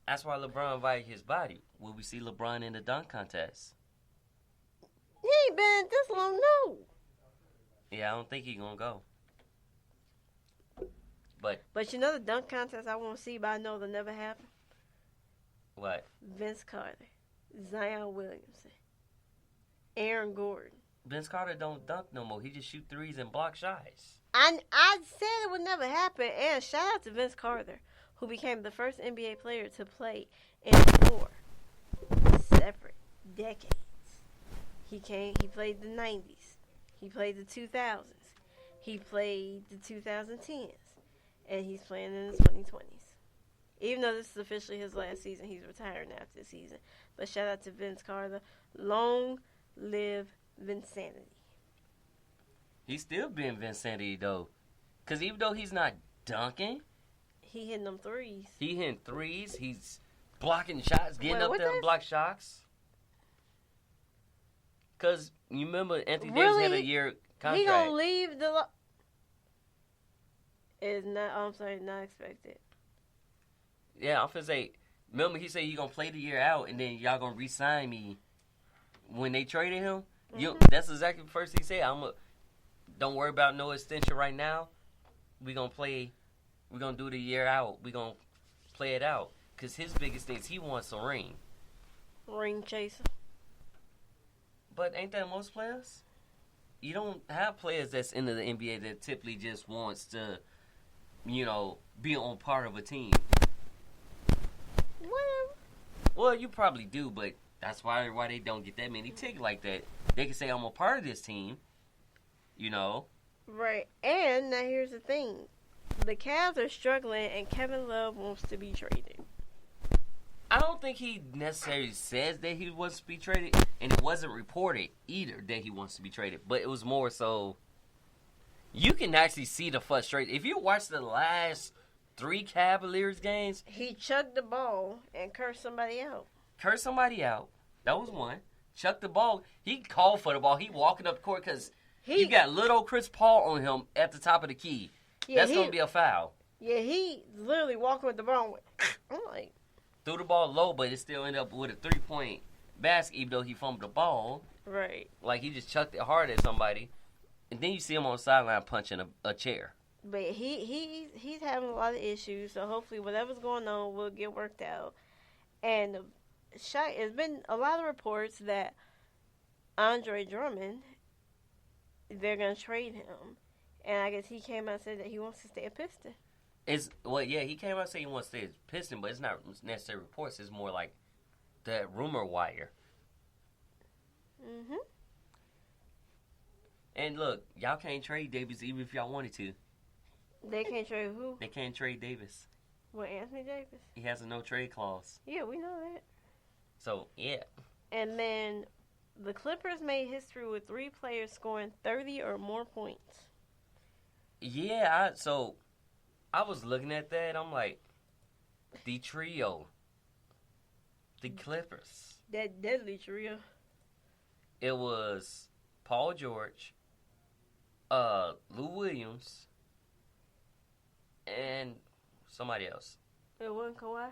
That's why LeBron invited his body. Will we see LeBron in the dunk contest? He ain't been this long, no. Yeah, I don't think he's going to go. But you know the dunk contest I want to see, but I know it'll never happen? What? Vince Carter, Zion Williamson, Aaron Gordon. Vince Carter don't dunk no more. He just shoot threes and block shots. I said it would never happen. And shout out to Vince Carter, who became the first NBA player to play in 4 separate decades. He played the 90s. He played the 2000s. He played the 2010s. And he's playing in the 2020s. Even though this is officially his last season, he's retiring after the season. But shout out to Vince Carter. Long live Vinsanity. He's still being Vinsanity, though. Because even though he's not dunking, he hitting them threes. He hitting threes. He's blocking shots, getting up there and block shots. Because you remember Anthony Davis had a year contract. He gonna leave the... It's not... Oh, I'm sorry, not expected. Yeah, I'm finna say... Remember he said he gonna play the year out and then y'all gonna re-sign me when they traded him? Mm-hmm. That's exactly the first he said. Don't worry about no extension right now. We're gonna do the year out. We're gonna play it out. Because his biggest thing is he wants a ring. Ring chaser. But ain't that most players? You don't have players that's into the NBA that typically just wants to, be on part of a team. Well, you probably do, but that's why they don't get that many tickets like that. They can say, I'm a part of this team, Right. And now here's the thing. The Cavs are struggling, and Kevin Love wants to be traded. I don't think he necessarily says that he wants to be traded, and it wasn't reported either that he wants to be traded. But it was more so, you can actually see the frustration. If you watch the last 3 Cavaliers games, he chucked the ball and cursed somebody out. That was one. Chucked the ball. He called for the ball. He walking up the court because you got little Chris Paul on him at the top of the key. Yeah, that's going to be a foul. Yeah, he literally walking with the ball. I'm like... Threw the ball low, but it still ended up with a 3-point basket, even though he fumbled the ball. Right. Like, he just chucked it hard at somebody. And then you see him on the sideline punching a chair. But he's having a lot of issues, so hopefully whatever's going on will get worked out. And there's been a lot of reports that Andre Drummond, they're going to trade him. And I guess he came out and said that he wants to stay a Piston. He came out and said he wants to stay a Piston, but it's not necessarily reports. It's more like that rumor wire. Mm-hmm. And look, y'all can't trade Davis even if y'all wanted to. They can't trade who? They can't trade Davis. What, Anthony Davis? He has a no-trade clause. Yeah, we know that. So, yeah. And then the Clippers made history with 3 players scoring 30 or more points. Yeah, I was looking at that. I'm like, the trio, the Clippers. That deadly trio. It was Paul George, Lou Williams, and somebody else. It wasn't Kawhi?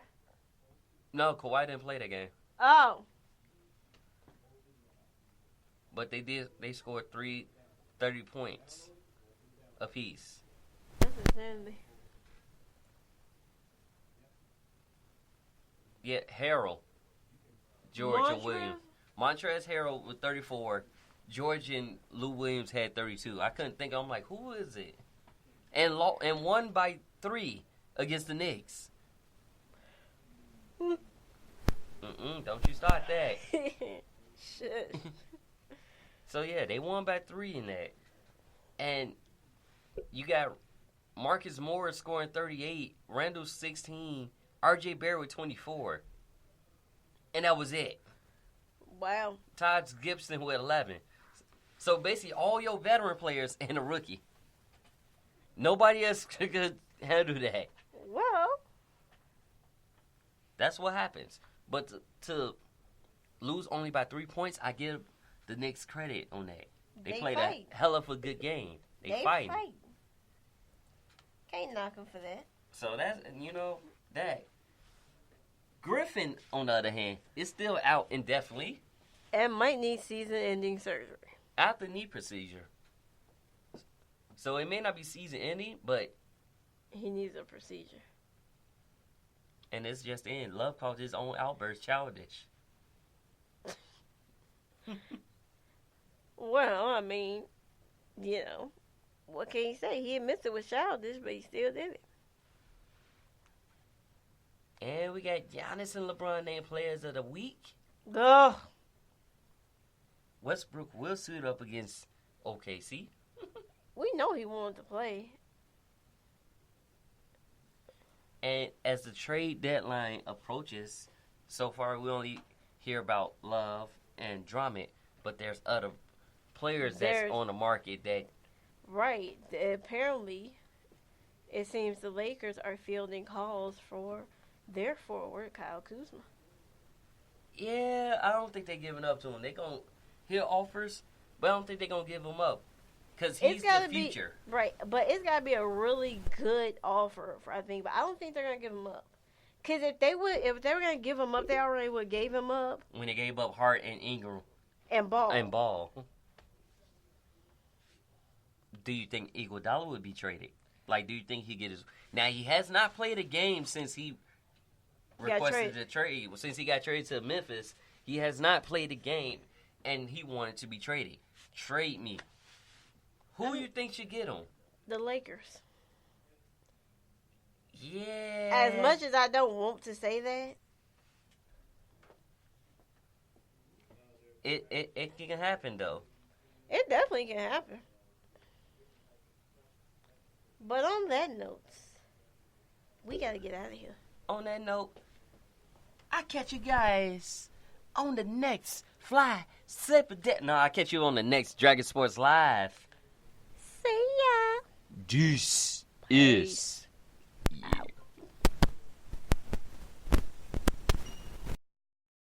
No, Kawhi didn't play that game. Oh. But they scored 30 points apiece. That's insanity. Yeah, Harrell, George and Williams. Montrezl Harrell with 34. George and Lou Williams had 32. I couldn't think. I'm like, who is it? And won by 3 against the Knicks. Don't you start that. Shit. So, yeah, they won by 3 in that. And you got Marcus Morris scoring 38, Randall 16, R.J. Barrett with 24. And that was it. Wow. Todd Gibson with 11. So, basically, all your veteran players and a rookie. Nobody else could handle that. Well. That's what happens. But to lose only by 3 points, I give the Knicks credit on that. They played fight. a hell of a good game. They fight. Can't knock them for that. So that's, that. Griffin, on the other hand, is still out indefinitely. And might need season-ending surgery. After knee procedure. So it may not be season-ending, but he needs a procedure. And it's just in. Love calls his own outburst childish. Well, I mean, what can he say? He admits it was childish, but he still did it. And we got Giannis and LeBron named Players of the Week. Ugh. Westbrook will suit up against OKC. We know he wanted to play. And as the trade deadline approaches, so far we only hear about Love and Drummond, but there's other players that's on the market that. Right. Apparently, it seems the Lakers are fielding calls for their forward, Kyle Kuzma. Yeah, I don't think they're giving up to him. They're going to hear offers, but I don't think they're going to give him up. Because he's the future. Right, but it's got to be a really good offer, I think. But I don't think they're going to give him up. Because if they were going to give him up, they already would have gave him up. When they gave up Hart and Ingram. And Ball. Do you think Iguodala would be traded? Like, do you think he get his... Now, he has not played a game since he requested a trade. Well, since he got traded to Memphis, he has not played a game, and he wanted to be traded. Trade me. Who you think should get him? The Lakers. Yeah. As much as I don't want to say that. It can happen, though. It definitely can happen. But on that note, we got to get out of here. On that note, I'll catch you guys on the next Fly Sip No, I'll catch you on the next Dragon Sports Live. See ya. This is